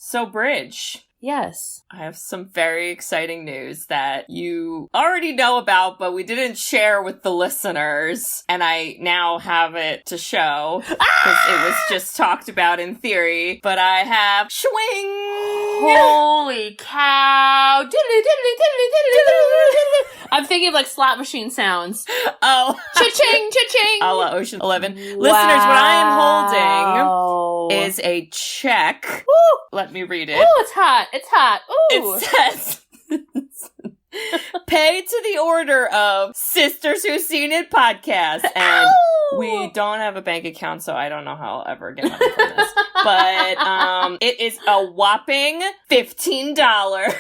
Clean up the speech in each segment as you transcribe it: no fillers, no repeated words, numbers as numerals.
So, Bridge. Yes. I have some very exciting news that you already know about, but we didn't share with the listeners. And I now have it to show because it was just talked about in theory. But I have swing! Holy cow. I'm thinking of like slot machine sounds. Oh. Cha-ching, cha-ching. A la Ocean 11. Wow. Listeners, what I am holding is a check. Woo. Let me read it. Ooh, it's hot. It's hot. Ooh. It says, pay to the order of Sisters Who've Seen It podcast. And we don't have a bank account, so I don't know how I'll ever get money from this. But it is a whopping $15.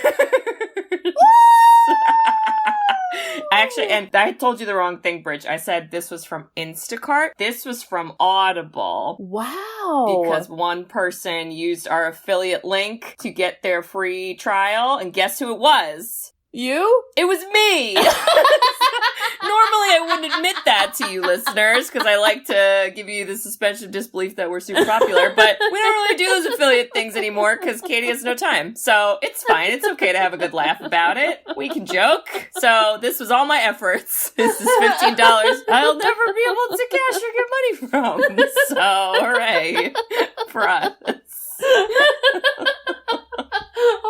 Actually, and I told you the wrong thing, Bridge. I said this was from Instacart. This was from Audible. Wow. Because one person used our affiliate link to get their free trial, and guess who it was? You? It was me! Normally I wouldn't admit that to you listeners, because I like to give you the suspension of disbelief that we're super popular, but we don't really do those affiliate things anymore, because Katie has no time. So it's fine. It's okay to have a good laugh about it. We can joke. So this was all my efforts. This is $15 I'll never be able to cash or get money from. So hooray for us.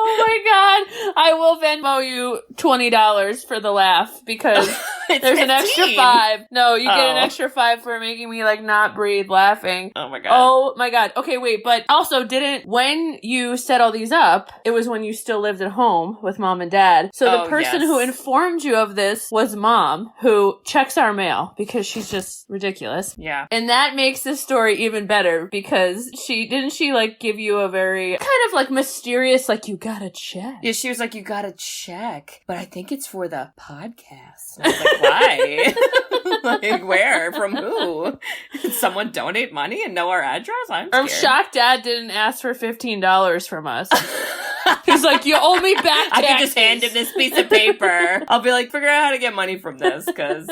Oh my god. I will Venmo you $20 for the laugh because there's 15. an extra $5. No, you get an extra $5 for making me like not breathe laughing. Oh my god. Oh my god. Okay, wait, but also when you set all these up, it was when you still lived at home with mom and dad. So the person who informed you of this was mom, who checks our mail because she's just ridiculous. Yeah. And that makes this story even better because she like give you a very kind of like mysterious, like, you gotta check. Yeah, she was like, you gotta check, but I think it's for the podcast. And I was like, why? Like, where? From who? Did someone donate money and know our address? I'm shocked Dad didn't ask for $15 from us. He's like, you owe me back taxes. I can just hand him this piece of paper. I'll be like, figure out how to get money from this, because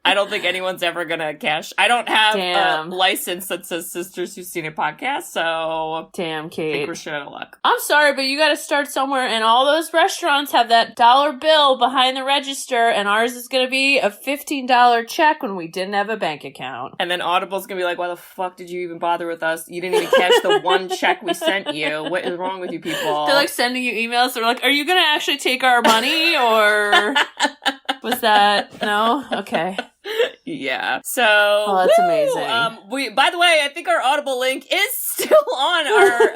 I don't think anyone's ever gonna cash. I don't have a license that says Sisters Who've Seen It podcast, so damn, Kate. I think we're shit out of luck. I'm sorry, but you gotta start somewhere, and all those restaurants have that dollar bill behind the register, and ours is gonna be a $15 check when we didn't have a bank account. And then Audible's gonna be like, why the fuck did you even bother with us? You didn't even cash the one check we sent you. What is wrong with you people? They're like sending you emails. They're like, are you gonna actually take our money, or was that no? Okay. Yeah. So, that's amazing. By the way, I think our Audible link is still on our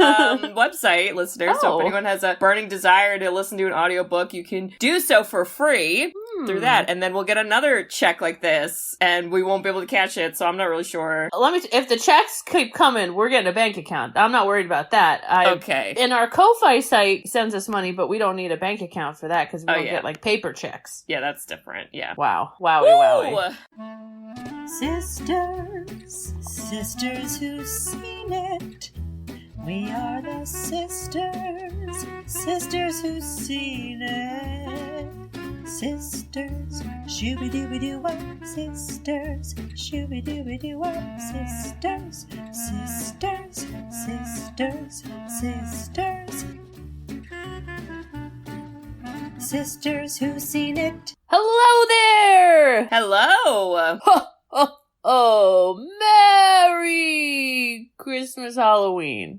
website, listeners. So if anyone has a burning desire to listen to an audiobook, you can do so for free through that. And then we'll get another check like this, and we won't be able to cash it. So I'm not really sure. If the checks keep coming, we're getting a bank account. I'm not worried about that. Okay. And our Ko-Fi site sends us money, but we don't need a bank account for that because we don't get like paper checks. Yeah, that's different. Yeah. Wow. Wowie. Sisters who've seen it. We are the sisters who've seen it. Sisters, shooby-dooby-doo-wop, sisters, shooby-dooby-doo-wop, sisters, sisters who've seen it. Hello there! Hello! Oh, Merry Christmas, Halloween.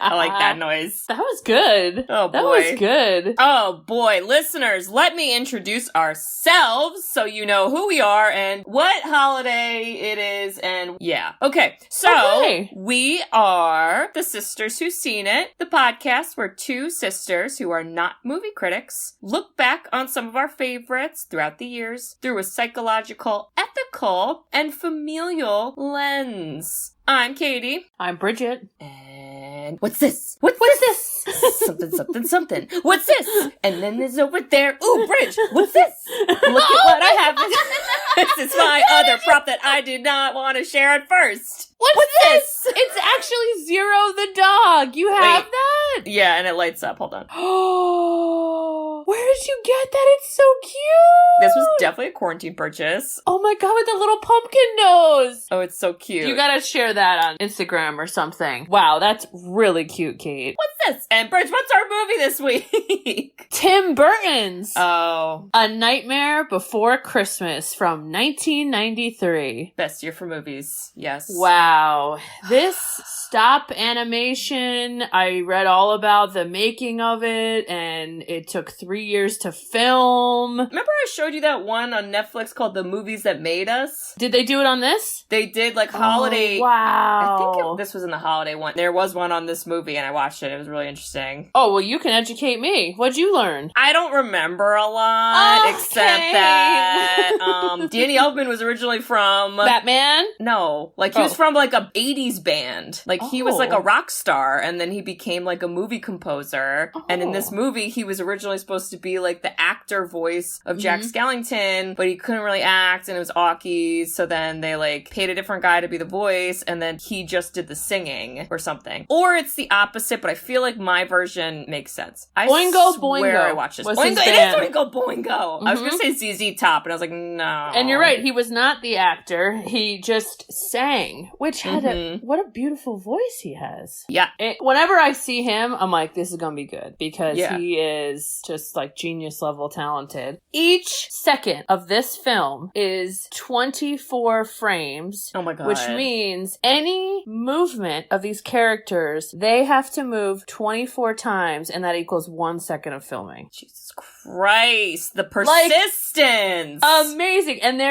I like that noise. That was good. Oh, boy. That was good. Oh, boy. Listeners, let me introduce ourselves so you know who we are and what holiday it is, and yeah. Okay, so we are the Sisters Who've Seen It, the podcast where two sisters who are not movie critics look back on some of our favorites throughout the years through a psychological, ethical, and familial lens. I'm Katie. I'm Bridget. And what's this? What's this? something. What's this? And then there's over there. Ooh, Bridge, what's this? Look at what I have. This is my other prop that I did not want to share at first. What's this? It's actually Zero the dog. You have that? that? Yeah, and it lights up. Hold on. Oh, where did you get that? It's so cute. This was definitely a quarantine purchase. Oh my god, with the little pumpkin nose. Oh, it's so cute. You gotta share that on Instagram or something. Wow, that's really cute, Kate. What's this? And Bridge, what's our movie this week? Tim Burton's. Oh. A Nightmare Before Christmas from 1993. Best year for movies. Yes. Wow. This stop animation, I read all about the making of it, and it took 3 years to film. Remember I showed you that one on Netflix called The Movies That Made Us? Did they do it on this? They did like holiday. Oh, wow. I think this was in the holiday one. There was one on this movie and I watched it. It was really interesting. Oh, well, you can educate me. What'd you learn? I don't remember a lot, except that Danny Elfman was originally from Batman? No, like he was from like a 80s band. Like he was like a rock star and then he became like a movie composer. And in this movie, he was originally supposed to be like the actor voice of Jack Skellington, but he couldn't really act and it was Aukies. So then they like paid a different guy to be the voice and then he just did the singing or something. Or it's the opposite, but I feel like my version makes sense. I Oingo swear Boingo I watched this. Oingo, it is Oingo Boingo. I was going to say ZZ Top and I was like, no. And you're right, he was not the actor. He just sang, which had what a beautiful voice he has. Yeah. Whenever I see him, I'm like, this is going to be good because he is just like genius level talented. Each second of this film is 24 frames. Oh my God. Which means any movement of these characters, they have to move 24 times and that equals 1 second of filming. Jesus Christ. The persistence. Like, amazing. And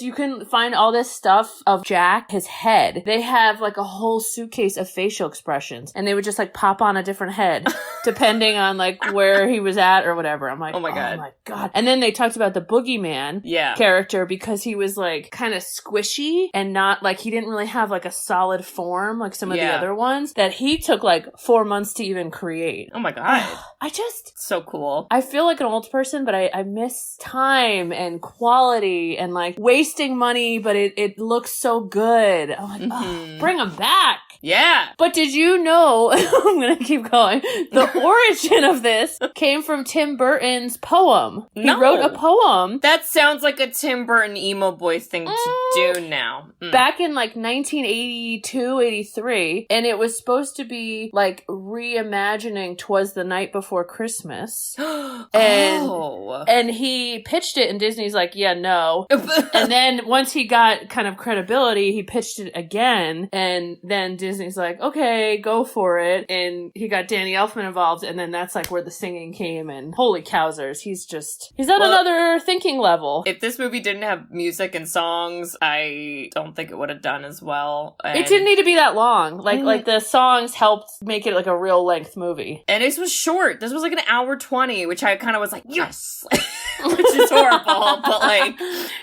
you can find all this stuff of Jack, his head. They have like a whole suitcase of facial expressions and they would just like pop on a different head depending on like where he was at or whatever. I'm like, oh my God. And then they talked about the boogeyman character because he was like kind of squishy and not like, he didn't really have like a solid form like some of the other ones that he took like 4 months to even create. Oh my God. So cool. I feel like an old person, but I miss time and quality and like wasting money, but it looks so good. I'm like, bring them back. Yeah. But did you know, I'm going to keep going, the origin of this came from Tim Burton's poem. He wrote a poem. That sounds like a Tim Burton emo boy thing to do now. Back in like 1982, 83, and it was supposed to be like reimagining 'Twas the Night Before Christmas. And he pitched it and Disney's like, yeah, no. And then once he got kind of credibility, he pitched it again and then Disney's like, okay, go for it. And he got Danny Elfman involved and then that's like where the singing came and holy cowsers, he's on another thinking level. If this movie didn't have music and songs, I don't think it would have done as well. It didn't need to be that long. Like the songs helped make it like a real length movie. And this was short. This was like an hour 20, which I kind of was like, yes, which is horrible, but like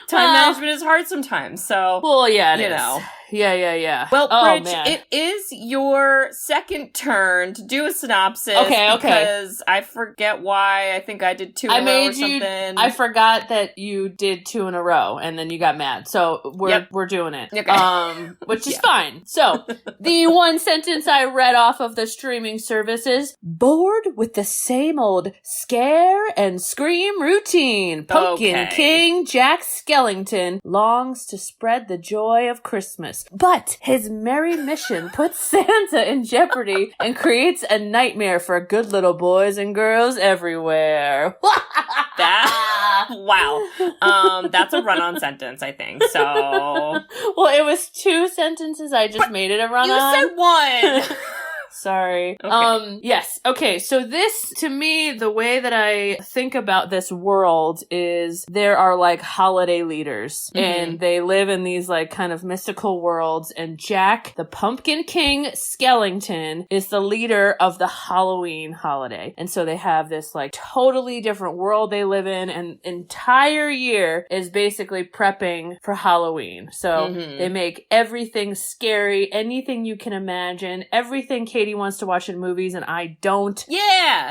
time management is hard sometimes. So, well, yeah, it you is. know. Yeah. Well, Bridge, it is your second turn to do a synopsis. Okay. Because I forget why. I think I did 2 in a row or something. I forgot that you did 2 in a row, and then you got mad. So we're doing it. Okay. Which is fine. So the one sentence I read off of the streaming service is, bored with the same old scare and scream routine. Pumpkin King Jack Skellington longs to spread the joy of Christmas. But his merry mission puts Santa in jeopardy and creates a nightmare for good little boys and girls everywhere. Wow. That's a run-on sentence, I think. So, well, it was 2 sentences. I just made it a run-on. You said 1. Sorry. Okay. Yes. Okay. So this, to me, the way that I think about this world is there are like holiday leaders and they live in these like kind of mystical worlds, and Jack, the Pumpkin King Skellington, is the leader of the Halloween holiday. And so they have this like totally different world they live in, and entire year is basically prepping for Halloween. So they make everything scary, anything you can imagine, everything Katie wants to watch in movies and I don't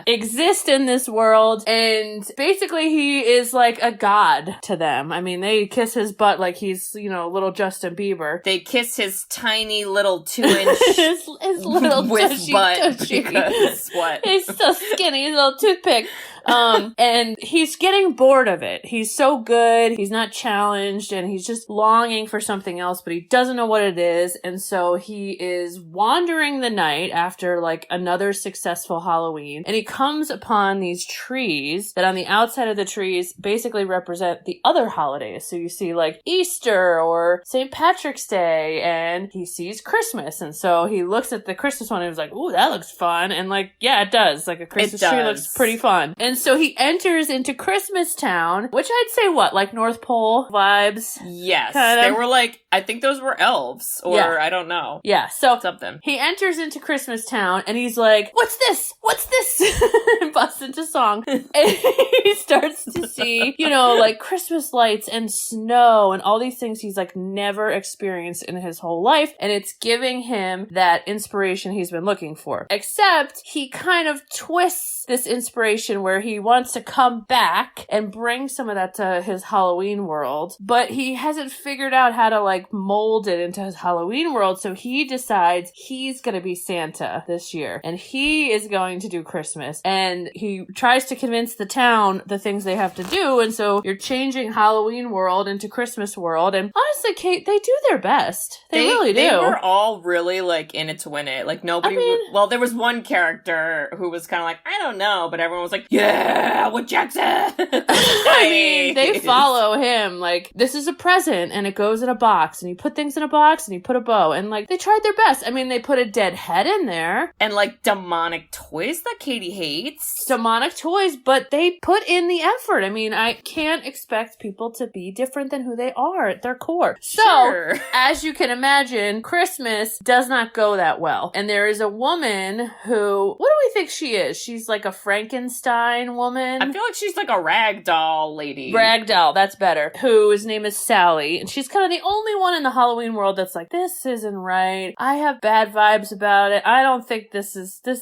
exist in this world. And basically he is like a god to them. I mean, they kiss his butt like he's, little Justin Bieber. They kiss his tiny little 2-inch his little tushy butt because what? He's so skinny, he's a little toothpick. And he's getting bored of it. He's so good. He's not challenged and he's just longing for something else, but he doesn't know what it is. And so he is wandering the night after like another successful Halloween. And he comes upon these trees that on the outside of the trees basically represent the other holidays. So you see like Easter or St. Patrick's Day and he sees Christmas. And so he looks at the Christmas one and he's like, ooh, that looks fun. And like, yeah, it does. Like a Christmas tree looks pretty fun. And so he enters into Christmas Town, which I'd say like North Pole vibes? Yes. Kind of. They were like, I think those were elves, or I don't know. Yeah, so something. He enters into Christmas Town and he's like, what's this? What's this? And busts into song. And he starts to see, like Christmas lights and snow and all these things he's like never experienced in his whole life. And it's giving him that inspiration he's been looking for. Except he kind of twists this inspiration where he wants to come back and bring some of that to his Halloween world, but he hasn't figured out how to like mold it into his Halloween world. So he decides he's going to be Santa this year and he is going to do Christmas, and he tries to convince the town the things they have to do. And so you're changing Halloween world into Christmas world. And honestly, Kate, they do their best. They really do. They were all really like in it to win it. Like nobody, well, there was one character who was kind of like, I don't know, but everyone was like, yeah, what Jack said. I mean, they follow him. Like, this is a present and it goes in a box and you put things in a box and you put a bow, and like they tried their best. I mean, they put a dead head in there and like demonic toys that Katie hates. Demonic toys, but they put in the effort. I mean, I can't expect people to be different than who they are at their core. So, as you can imagine, Christmas does not go that well. And there is a woman who, what do we think she is? She's like a Frankenstein woman. I feel like she's like a rag doll lady. Rag doll, that's better. Whose name is Sally. And she's kind of the only one in the Halloween world that's like, this isn't right. I have bad vibes about it. I don't think this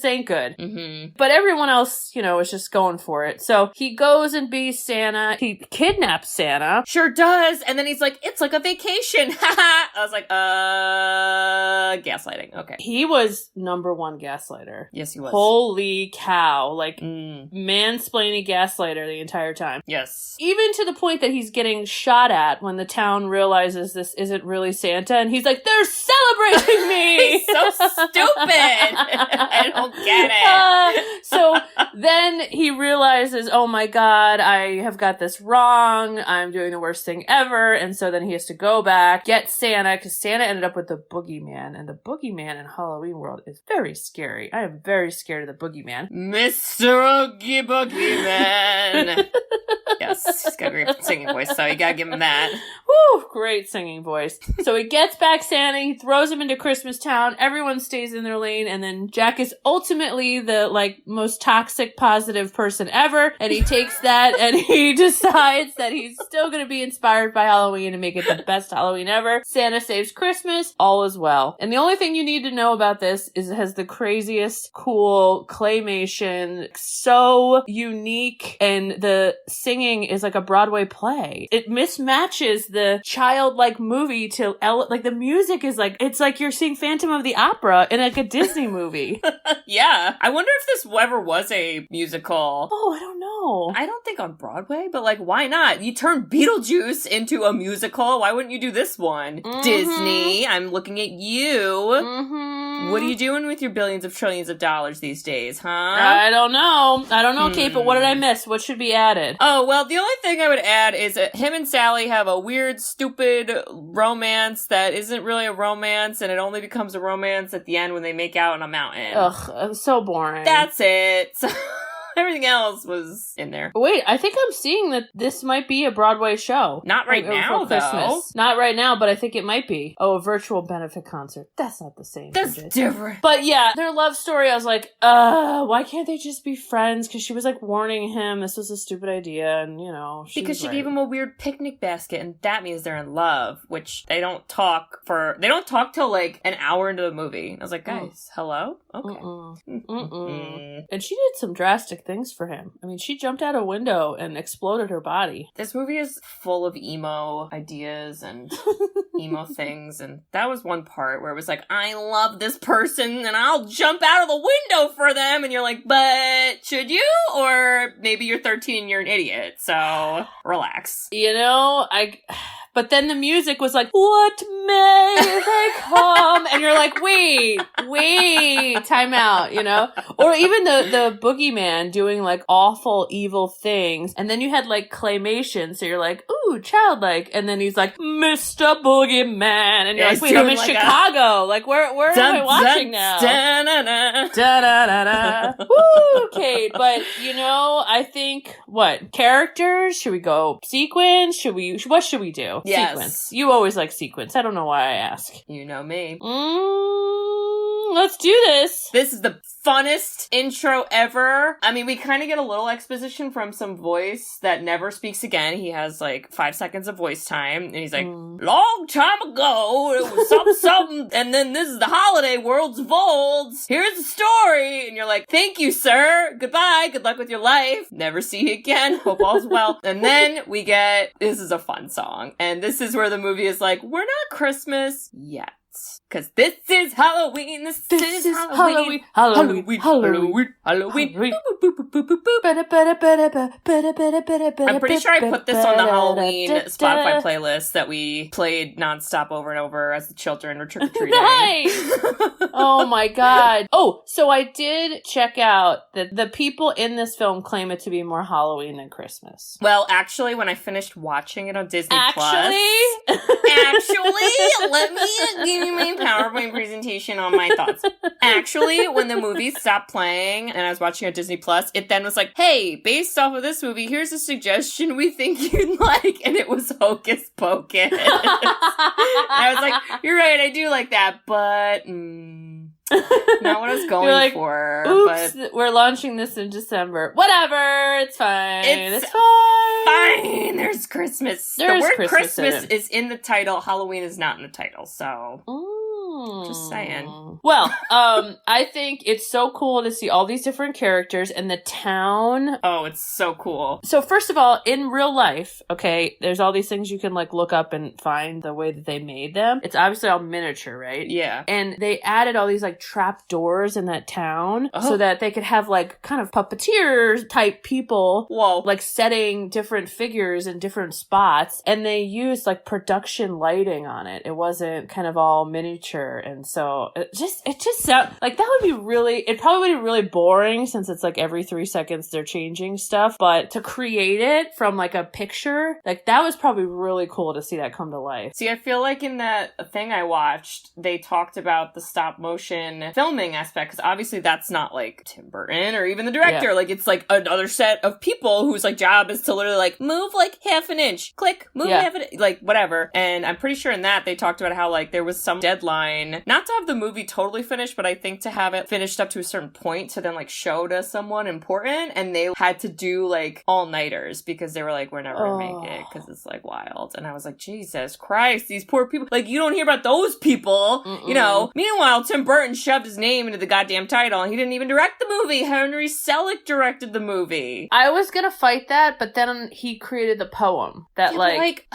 ain't good. Mm-hmm. But everyone else, is just going for it. So he goes and be Santa. He kidnaps Santa. Sure does. And then he's like, it's like a vacation. I was like, gaslighting. Okay. He was number one gaslighter. Yes, he was. Holy cow. Like, mansplaining gaslighter the entire time. Yes. Even to the point that he's getting shot at when the town realizes this isn't really Santa. And he's like, they're celebrating me! He's so stupid! I don't get it. So then he realizes, oh my god, I have got this wrong. I'm doing the worst thing ever. And so then he has to go back, get Santa, because Santa ended up with the boogeyman. And the boogeyman in Halloween world is very scary. I am very scared of the boogeyman. Mr. Oogie Boogie Man. Yes, he's got a great singing voice, so you gotta give him that. Woo, great singing voice. So he gets back Santa, he throws him into Christmas Town, everyone stays in their lane, and then Jack is ultimately the, most toxic, positive person ever, and he takes that, and he decides that he's still gonna be inspired by Halloween and make it the best Halloween ever. Santa saves Christmas, all is well. And the only thing you need to know about this is it has the craziest, cool claymation, so unique, and the singing is like a Broadway play. It mismatches the childlike movie to the music is like, it's like you're seeing Phantom of the Opera in like a Disney movie. Yeah. I wonder if this ever was a musical. Oh, I don't know. I don't think on Broadway, but why not? You turned Beetlejuice into a musical. Why wouldn't you do this one? Mm-hmm. Disney, I'm looking at you. Mm-hmm. What are you doing with your billions of trillions of dollars these days, huh? I don't know, Kate, but what did I miss? What should be added? Oh, well, the only thing I would add is that him and Sally have a weird, stupid romance that isn't really a romance, and it only becomes a romance at the end when they make out on a mountain. Ugh, so boring. That's it. Everything else was in there. Wait, I think I'm seeing that this might be a Broadway show. Not right now, though. Not right now, but I think it might be. Oh, a virtual benefit concert. That's not the same. That's different. But yeah, their love story, I was like, why can't they just be friends? Because she was like warning him this was a stupid idea, and you know, because she gave him a weird picnic basket, and that means they're in love, which they don't talk till like an hour into the movie. I was like, guys, hello? Okay. And she did some drastic things for him. I mean, she jumped out a window and exploded her body. This movie is full of emo ideas and emo things, and that was one part where it was like, I love this person and I'll jump out of the window for them, and you're like, but should you? Or maybe you're 13 and you're an idiot, so relax. You know, but then the music was like, what may they come? And you're like, wait, time out, you know? Or even the boogeyman doing like awful, evil things. And then you had like claymation. So you're like, ooh, childlike. And then he's like, Mr. Boogeyman. And you're like, wait, I'm in Chicago. Like, where am I watching now? Woo, Kate. But, you know, I think, characters? Should we go sequence? What should we do? Yes. Sequence. You always like sequence. I don't know why I ask. You know me. Let's do this. This is the funnest intro ever. I mean, we kind of get a little exposition from some voice that never speaks again. He has like 5 seconds of voice time, and he's like, long time ago, it was something, and then this is the holiday world's volds. Here's the story. And you're like, thank you, sir. Goodbye. Good luck with your life. Never see you again. Hope all's well. And then we get, this is a fun song. And this is where the movie is like, we're not Christmas yet. Because this is Halloween. This is Halloween. Halloween. I'm pretty sure I put this on the Halloween Spotify playlist that we played nonstop over and over as the children were trick-or-treating. Nice! Oh my god. Oh, so I did check out that the people in this film claim it to be more Halloween than Christmas. Well, actually, when I finished watching it on Disney Plus... let me give you my PowerPoint presentation on my thoughts. Actually, when the movie stopped playing and I was watching on Disney Plus, it then was like, hey, based off of this movie, here's a suggestion we think you'd like. And it was Hocus Pocus. I was like, you're right, I do like that, but... not what I was going for. Oops, but we're launching this in December. Whatever, it's fine. It's fine. There's Christmas. The word Christmas is in the title. Halloween is not in the title, so... Just saying. Well, I think it's so cool to see all these different characters and the town. Oh, it's so cool. So first of all, in real life, okay, there's all these things you can like look up and find the way that they made them. It's obviously all miniature, right? Yeah. And they added all these like trap doors in that town so that they could have like kind of puppeteers type people. Whoa. Like setting different figures in different spots. And they used like production lighting on it. It wasn't kind of all miniature. And so it just sounds like that would be it'd probably be really boring since it's like every 3 seconds they're changing stuff. But to create it from like a picture, like that was probably really cool to see that come to life. See, I feel like in that thing I watched, they talked about the stop motion filming aspect, because obviously that's not like Tim Burton or even the director. Yeah. Like it's like another set of people whose like job is to literally like move like half an inch, click, move half an inch, like whatever. And I'm pretty sure in that they talked about how like there was some deadline, not to have the movie totally finished, but I think to have it finished up to a certain point to then like show to someone important, and they had to do like all-nighters because they were like, we're never gonna make it because it's like wild. And I was like, Jesus Christ, these poor people, like you don't hear about those people. You know. Meanwhile, Tim Burton shoved his name into the goddamn title and he didn't even direct the movie. Henry Selick directed the movie. I was gonna fight that, but then he created the poem that like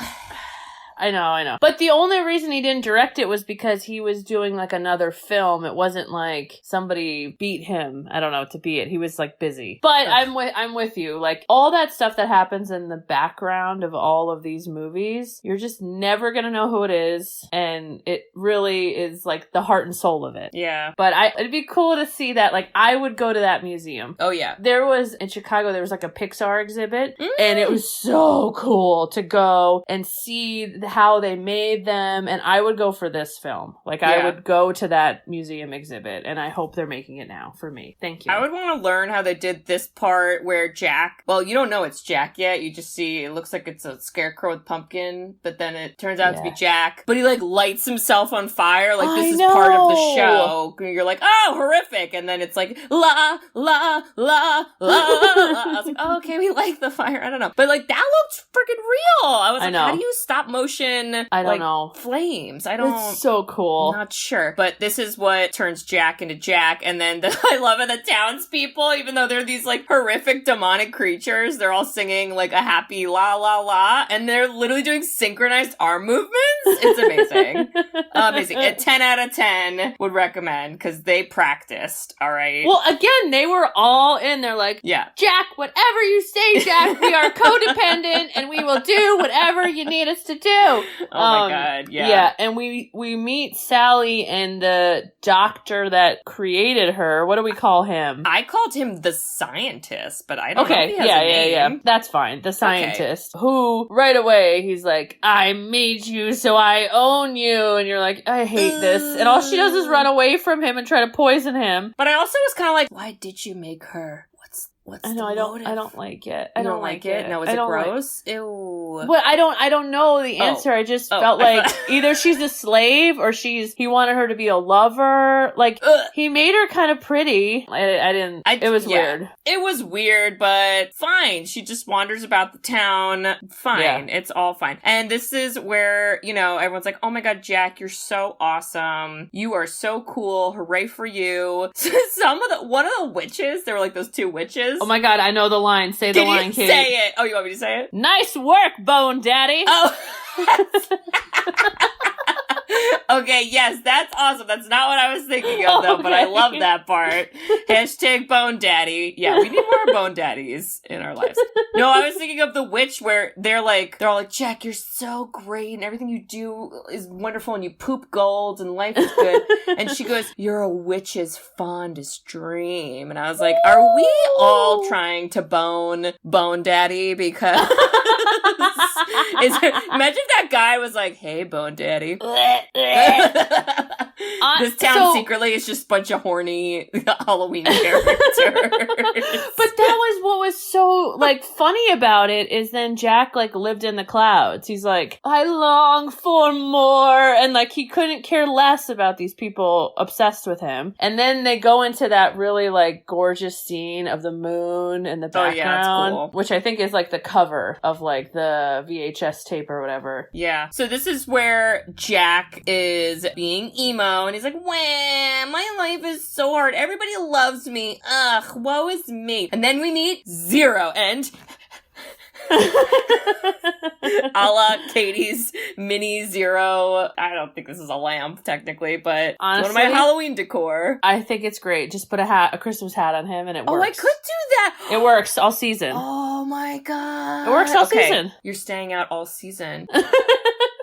I know. But the only reason he didn't direct it was because he was doing like another film. It wasn't like somebody beat him, I don't know, to be it. He was like busy. But I'm with you. Like all that stuff that happens in the background of all of these movies, you're just never gonna know who it is. And it really is like the heart and soul of it. Yeah. But it'd be cool to see that. Like I would go to that museum. Oh yeah. In Chicago, there was like a Pixar exhibit and it was so cool to go and see how they made them, and I would go for this film. Like, I would go to that museum exhibit, and I hope they're making it now for me. Thank you. I would want to learn how they did this part where Jack, well, you don't know it's Jack yet. You just see, it looks like it's a scarecrow with pumpkin, but then it turns out to be Jack. But he, like, lights himself on fire. Like, this is part of the show. You're like, oh, horrific. And then it's like, la, la, la, la, la. I was like, oh, okay, we like the fire. I don't know. But, like, that looked freaking real. I was like, how do you stop motion? I don't know. Flames. I don't. It's so cool. I'm not sure. But this is what turns Jack into Jack. And then I love it, the townspeople, even though they're these, like, horrific demonic creatures, they're all singing, like, a happy la, la, la. And they're literally doing synchronized arm movements. It's amazing. Amazing. A 10 out of 10 would recommend, because they practiced, all right? Well, again, they were all in there like, Jack, whatever you say, Jack, we are codependent, and we will do whatever you need us to do. Oh my God, yeah. Yeah, and we meet Sally and the doctor that created her. What do we call him? I called him the scientist, but I don't know if he has a name. Yeah. That's fine. The scientist, who right away, he's like, I made you, so I own you. And you're like, I hate this. And all she does is run away from him and try to poison him. But I also was kind of like, why did you make her? What's I know, the motive? I don't like it. I don't like it. No, is it gross? Ew. But I don't know the answer. I just felt like either she's a slave or he wanted her to be a lover. Like, he made her kind of pretty. It was weird. It was weird, but fine. She just wanders about the town. Fine. Yeah. It's all fine. And this is where, everyone's like, oh my God, Jack, you're so awesome. You are so cool. Hooray for you. One of the witches, there were like those two witches. Oh my God, I know the line. Say the line, Katie. Say it. Oh, you want me to say it? Nice work, Bone Daddy. Oh. Okay, yes, that's awesome. That's not what I was thinking of, though, but I love that part. Hashtag Bone Daddy. Yeah, we need more Bone Daddies in our lives. No, I was thinking of the witch where they're all like, Jack, you're so great, and everything you do is wonderful, and you poop gold, and life is good. And she goes, you're a witch's fondest dream. And I was like, are we all trying to bone Daddy? Because imagine if that guy was like, hey, Bone Daddy. This town secretly is just a bunch of horny Halloween characters. But that was what was so, funny about it, is then Jack, lived in the clouds. He's like, I long for more, and, he couldn't care less about these people obsessed with him. And then they go into that really, gorgeous scene of the moon in the background, it's cool. Which I think is, the cover of, the VHS tape or whatever. Yeah. So this is where Jack is being emo, and he's like, wah, my life is so hard. Everybody loves me. Ugh, woe is me. And then we meet Zero, and a la Katie's mini Zero. I don't think this is a lamp, technically, but honestly, it's one of my Halloween decor. I think it's great. Just put a Christmas hat on him, and it works. Oh, I could do that. It works all season. Oh my God. It works all season. You're staying out all season.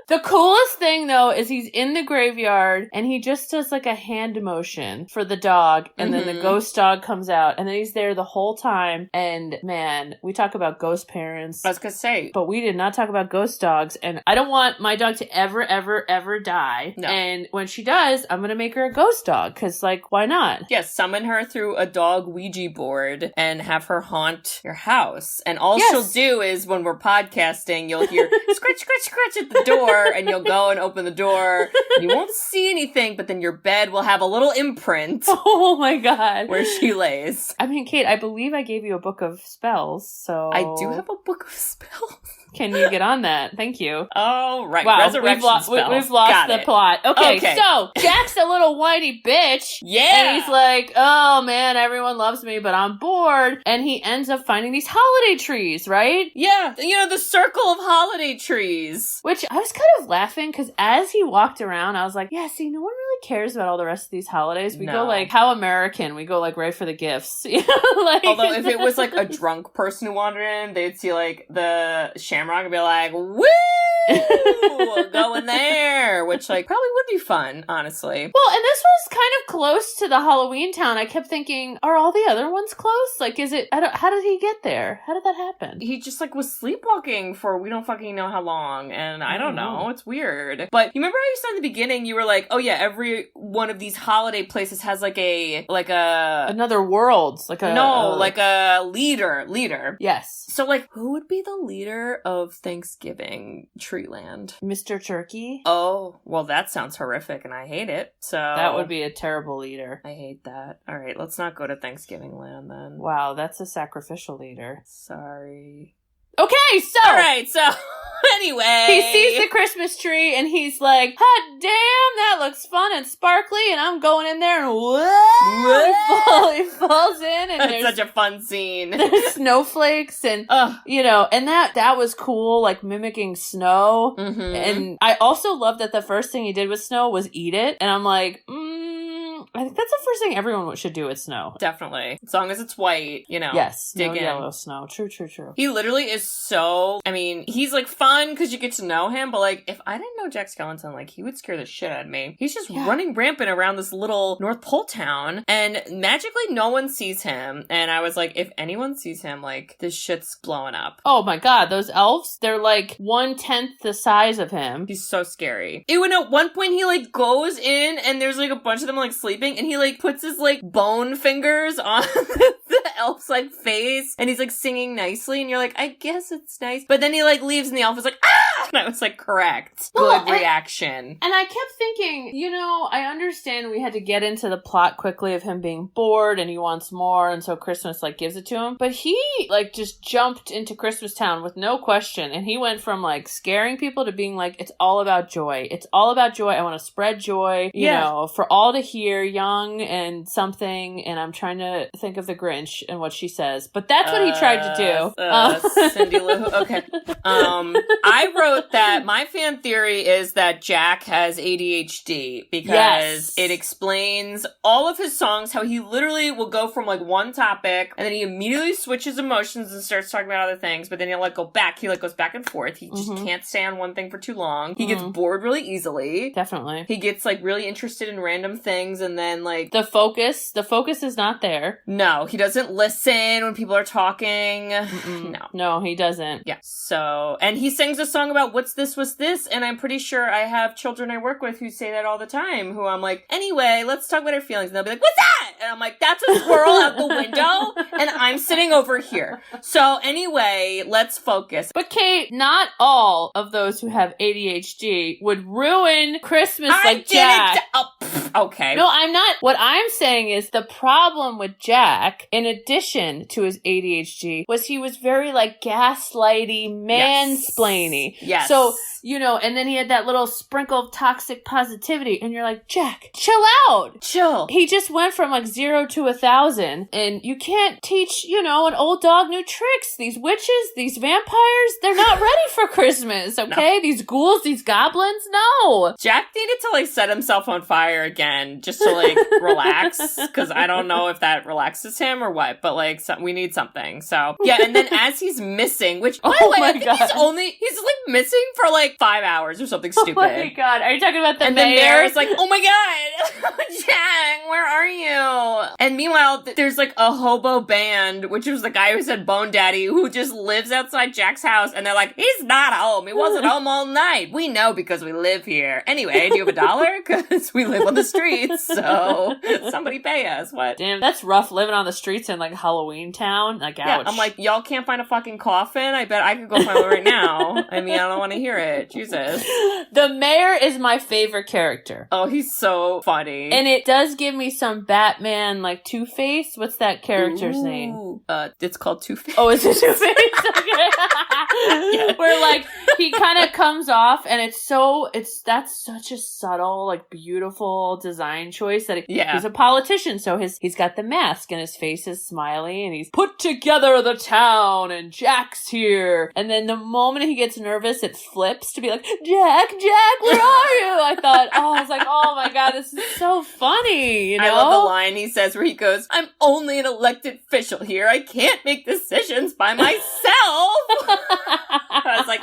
The coolest thing, though, is he's in the graveyard, and he just does, a hand motion for the dog, and then the ghost dog comes out, and then he's there the whole time, and, man, we talk about ghost parents. I was gonna say. But we did not talk about ghost dogs, and I don't want my dog to ever, ever, ever die. No. And when she does, I'm gonna make her a ghost dog, because, why not? Yeah, summon her through a dog Ouija board, and have her haunt your house. And all she'll do is, when we're podcasting, you'll hear scratch, scratch, scratch at the door, and you'll go and open the door, and you won't see anything, but then your bed will have a little imprint. Oh my God. Where she lays. I mean, Kate, I believe I gave you a book of spells, so... I do have a book of spells. Can you get on that? Thank you. Oh, right. Wow, Resurrection spells. We've lost the plot. Okay, so Jack's a little whiny bitch. Yeah. And he's like, oh man, everyone loves me, but I'm bored. And he ends up finding these holiday trees, right? Yeah. The circle of holiday trees. Which I was kind of laughing, because as he walked around, I was like, yeah, see, no one really cares about all the rest of these holidays. We go how American. We go right for the gifts. Although if it was a drunk person who wandered in, they'd see the shamrock and be like, woo! Going there, which probably would be fun, honestly. Well, and this was kind of close to the Halloween town, I kept thinking, are all the other ones close? Like, is it, how did he get there? How did that happen? He just, like, was sleepwalking for we don't fucking know how long, and I don't know. It's weird. But you remember how you said in the beginning, you were like, oh yeah, every one of these holiday places has like a another world, like a leader. Yes. So like, who would be the leader of Thanksgiving Treeland? Mr. Turkey? Oh, well, that sounds horrific and I hate it. So that would be a terrible leader. I hate that. All right, let's not go to Thanksgiving Land then. Wow, that's a sacrificial leader. Sorry. Okay, so... Alright, so... Anyway... He sees the Christmas tree, and he's like, hot damn, that looks fun and sparkly, and I'm going in there, and whoa! He falls in, and it's such a fun scene. There's snowflakes, and, you know, and that was cool, like, mimicking snow. Mm-hmm. And I also love that the first thing he did with snow was eat it, and I'm like, I think that's the first thing everyone should do with snow. Definitely. As long as it's white, you know. Yes. Dig no in. Yellow snow. True. He literally is so... I mean, he's, like, fun because you get to know him, but, like, if I didn't know Jack Skellington, like, he would scare the shit out of me. He's just running rampant around this little North Pole town, and magically no one sees him. And I was like, if anyone sees him, like, this shit's blowing up. Oh my god, those elves, they're, like, 1/10 the size of him. He's so scary. Even at one point, he, like, goes in, and there's, like, a bunch of them, like, sleeping, and he, like, puts his, like, bone fingers on the elf's, like, face, and he's, like, singing nicely, and you're like, I guess it's nice. But then he, like, leaves, and the elf is like, ah! And I was like, correct. Good reaction. And I kept thinking, you know, I understand we had to get into the plot quickly of him being bored, and he wants more, and so Christmas, like, gives it to him. But he, like, just jumped into Christmas Town with no question, and he went from, like, scaring people to being like, it's all about joy. It's all about joy. I want to spread joy, you know, for all to hear, young and something, and I'm trying to think of the Grinch and what she says, but that's what he tried to do. Cindy Lou. Okay. I wrote that my fan theory is that Jack has ADHD because it explains all of his songs, how he literally will go from like one topic and then he immediately switches emotions and starts talking about other things, but then he'll like go back. He like goes back and forth. He just can't stay on one thing for too long. He gets bored really easily. Definitely. He gets like really interested in random things and then like the focus is not there. No, he doesn't listen when people are talking. No, he doesn't. Yeah. So, and he sings a song about what's this, and I'm pretty sure I have children I work with who say that all the time, who I'm like, anyway, let's talk about our feelings. And they'll be like, what's that? And I'm like, that's a squirrel out the window, and I'm sitting over here. So anyway, let's focus. But Kate, not all of those who have ADHD would ruin Christmas like Jack. Okay. No, I'm not. What I'm saying is the problem with Jack, in addition to his ADHD, was he was very like gaslighty, mansplainy. Yes. So, you know, and then he had that little sprinkle of toxic positivity, and you're like, Jack, chill out. Chill. He just went from like 0 to 1,000, and you can't teach, you know, an old dog new tricks. These witches, these vampires, they're not ready for Christmas, okay? No. These ghouls, these goblins, no. Jack needed to like set himself on fire again just to like relax, because I don't know if that relaxes him or what, but like we need something. So yeah, and then as he's missing, which by the way, I think he's like missing for like 5 hours or something stupid. Oh my god, are you talking about the mayor? And the mayor is like, oh my god, Jack, where are you? And meanwhile, there's like a hobo band, which was the guy who said Bone Daddy, who just lives outside Jack's house, and they're like, he's not home. He wasn't home all night. We know because we live here. Anyway, do you have $1? Because we live on the streets, so somebody pay us. What? Damn, that's rough living on the streets in like Halloween Town. Like, ouch. Yeah, I'm like, y'all can't find a fucking coffin? I bet I could go find one right now. I mean, I don't want to hear it. Jesus. The mayor is my favorite character. Oh, he's so funny. And it does give me some Batman, like Two-Face. What's that character's name? It's called Two-Face. Oh, is it Two-Face? Okay. Yeah. Where like he kind of comes off, and that's such a subtle, like beautiful design choice that he's a politician, so he's got the mask and his face is smiley and he's put together the town and Jack's here, and then the moment he gets nervous it flips to be like, Jack, where are you? I was like, oh my god, this is so funny, you know? I love the line he says where he goes, I'm only an elected official here. I can't make decisions by myself. I was like,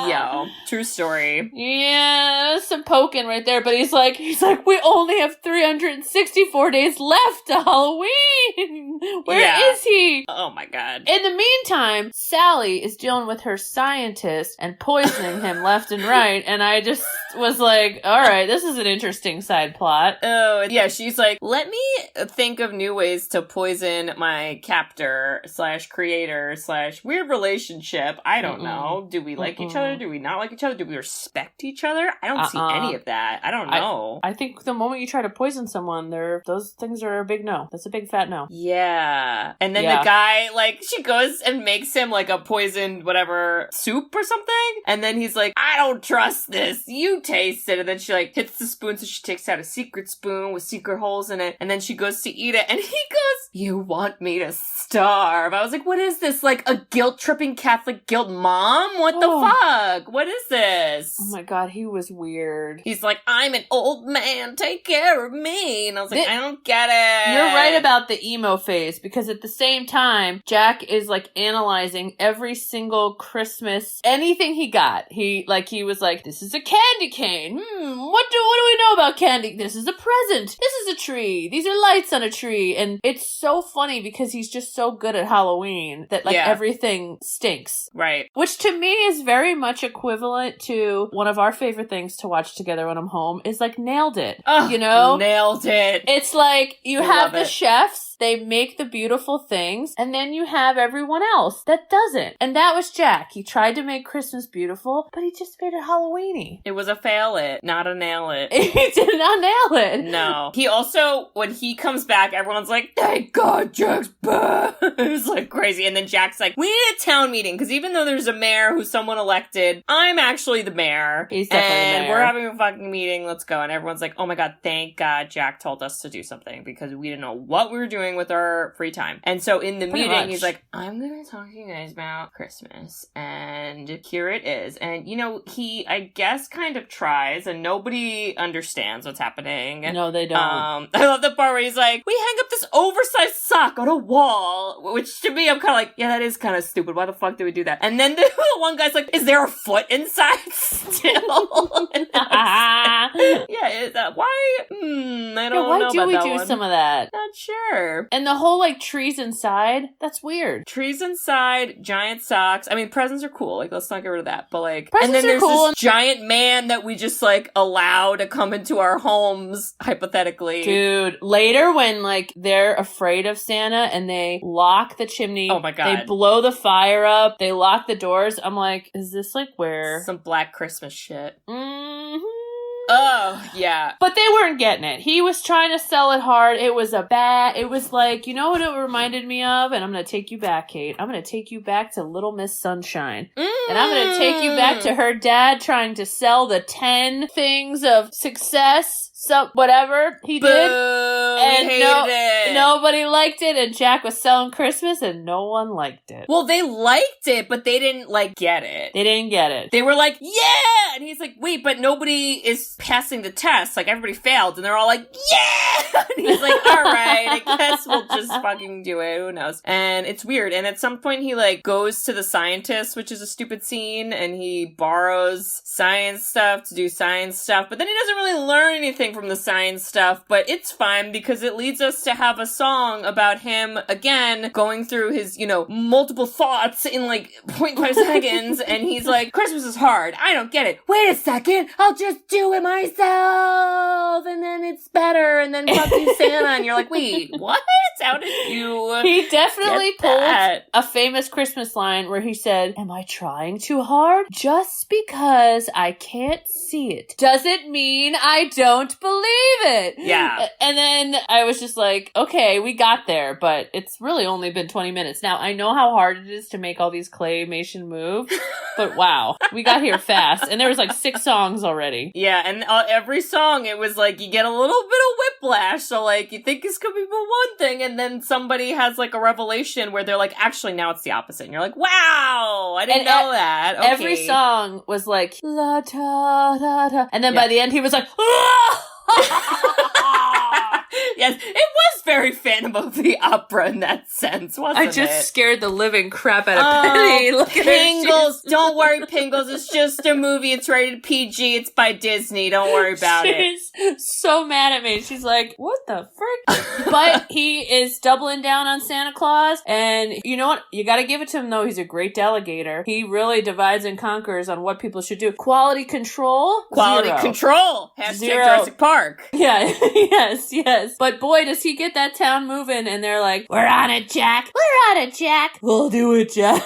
Yo, true story. Yeah, some poking right there, but he's like, we only have 364 days left to Halloween. Where is he? Oh my god. In the meantime, Sally is dealing with her scientist and poisoning him left and right, and I just was like, all right, this is an interesting side plot. Oh, yeah, she's like, let me think of new ways to poison my captor / creator / weird relationship. I don't know. Do we like each other? Do we not like each other? Do we respect each other? I don't see any of that. I don't know. I think the moment you try to poison someone, those things are a big no. That's a big fat no. Yeah. And then the guy, like, she goes and makes him, like, a poisoned whatever soup or something. And then he's like, I don't trust this. You taste it. And then she, like, hits the spoon, so she takes out a secret spoon with secret holes in it. And then she goes to eat it. And he goes, you want me to starve? I was like, what is this? Like, a guilt-tripping Catholic guilt mom? What the fuck? What is this? Oh my god, he was weird. He's like, I'm an old man. Take care of me. And I was like, I don't get it. You're right about the emo phase, because at the same time, Jack is, like, analyzing every single Christmas, anything he got. He was like, this is a candy cane. What do we know about candy? This is a present. This is a tree. These are lights on a tree. And it's so funny because he's just so good at Halloween that, like, everything stinks. Right. Which to me is very much equivalent to one of our favorite things to watch together when I'm home is, like, Nailed It. You know? Nailed it. It's like you have the chefs. They make the beautiful things, and then you have everyone else that doesn't. And that was Jack. He tried to make Christmas beautiful, but he just made it Halloweeny. It was a fail it, not a nail it. He did not nail it. No. He also, when he comes back, everyone's like, thank God Jack's back. It was like crazy. And then Jack's like, we need a town meeting, because even though there's a mayor who's someone elected, I'm actually the mayor. He's definitely the mayor. And we're having a fucking meeting. Let's go. And everyone's like, oh my God, thank God Jack told us to do something, because we didn't know what we were doing with our free time. And so in the meeting, he's like, I'm gonna talk to you guys about Christmas, and here it is. And you know, he, I guess, kind of tries, and nobody understands what's happening. No, they don't. I love the part where he's like, we hang up this oversized sock on a wall, which to me, I'm kind of like, yeah, that is kind of stupid. Why the fuck do we do that? And then the one guy's like, is there a foot inside still? Yeah, why? I don't know. Why do we do one. some of that? Not sure. And the whole, like, trees inside, that's weird. Trees inside, giant socks. I mean, presents are cool. Like, let's not get rid of that. But, like, presents and then there's cool. this giant man that we just, like, allow to come into our homes, hypothetically. Dude, later when, like, they're afraid of Santa and they lock the chimney. Oh my God. They blow the fire up. They lock the doors. I'm like, is this, like, where? Some Black Christmas shit. Mm-hmm. Oh, yeah. But they weren't getting it. He was trying to sell it hard. It was like, you know what it reminded me of? And I'm going to take you back, Kate. I'm going to take you back to Little Miss Sunshine. And I'm going to take you back to her dad trying to sell the 10 things of success. So whatever he did, and we hated it. Nobody liked it, and Jack was selling Christmas, and no one liked it. Well, they liked it, but they didn't, like, get it. They didn't get it. They were like, yeah! And he's like, wait, but nobody is passing the test. Like, everybody failed, and they're all like, yeah! And he's like, all right, I guess we'll just fucking do it. Who knows? And it's weird. And at some point, he, like, goes to the scientist, which is a stupid scene, and he borrows science stuff to do science stuff, but then he doesn't really learn anything from the science stuff, but it's fine because it leads us to have a song about him, again, going through his, you know, multiple thoughts in, like, 0.5 seconds, and he's like, Christmas is hard. I don't get it. Wait a second. I'll just do it myself, and then it's better, and then fuck you, Santa, and you're like, wait, what? How did you He definitely pulled a famous Christmas line where he said, am I trying too hard? Just because I can't see it doesn't mean I don't believe it. Yeah. And then I was just like, okay, we got there, but it's really only been 20 minutes. Now, I know how hard it is to make all these claymation moves, but wow, we got here fast. And there was like 6 songs already. Yeah, and every song, it was like, you get a little bit of whiplash. So, like, you think this could be one thing, and then somebody has, like, a revelation where they're like, actually, now it's the opposite. And you're like, wow, I didn't know that. Okay. Every song was like, la ta da da. And then by the end, he was like, ah! Yes, it was was very Phantom of the Opera in that sense, wasn't it? I just scared the living crap out of Penny. Look at Pingles, don't worry, Pingles. It's just a movie. It's rated PG. It's by Disney. Don't worry about it. She's so mad at me. She's like, what the frick? But he is doubling down on Santa Claus. And you know what? You gotta give it to him, though. He's a great delegator. He really divides and conquers on what people should do. Quality control? Quality Zero. control. Hashtag Zero. Jurassic Park. Yeah, yes. But boy, does he get that town moving, and they're like, we're on it, Jack. We're on it, Jack. We'll do it, Jack.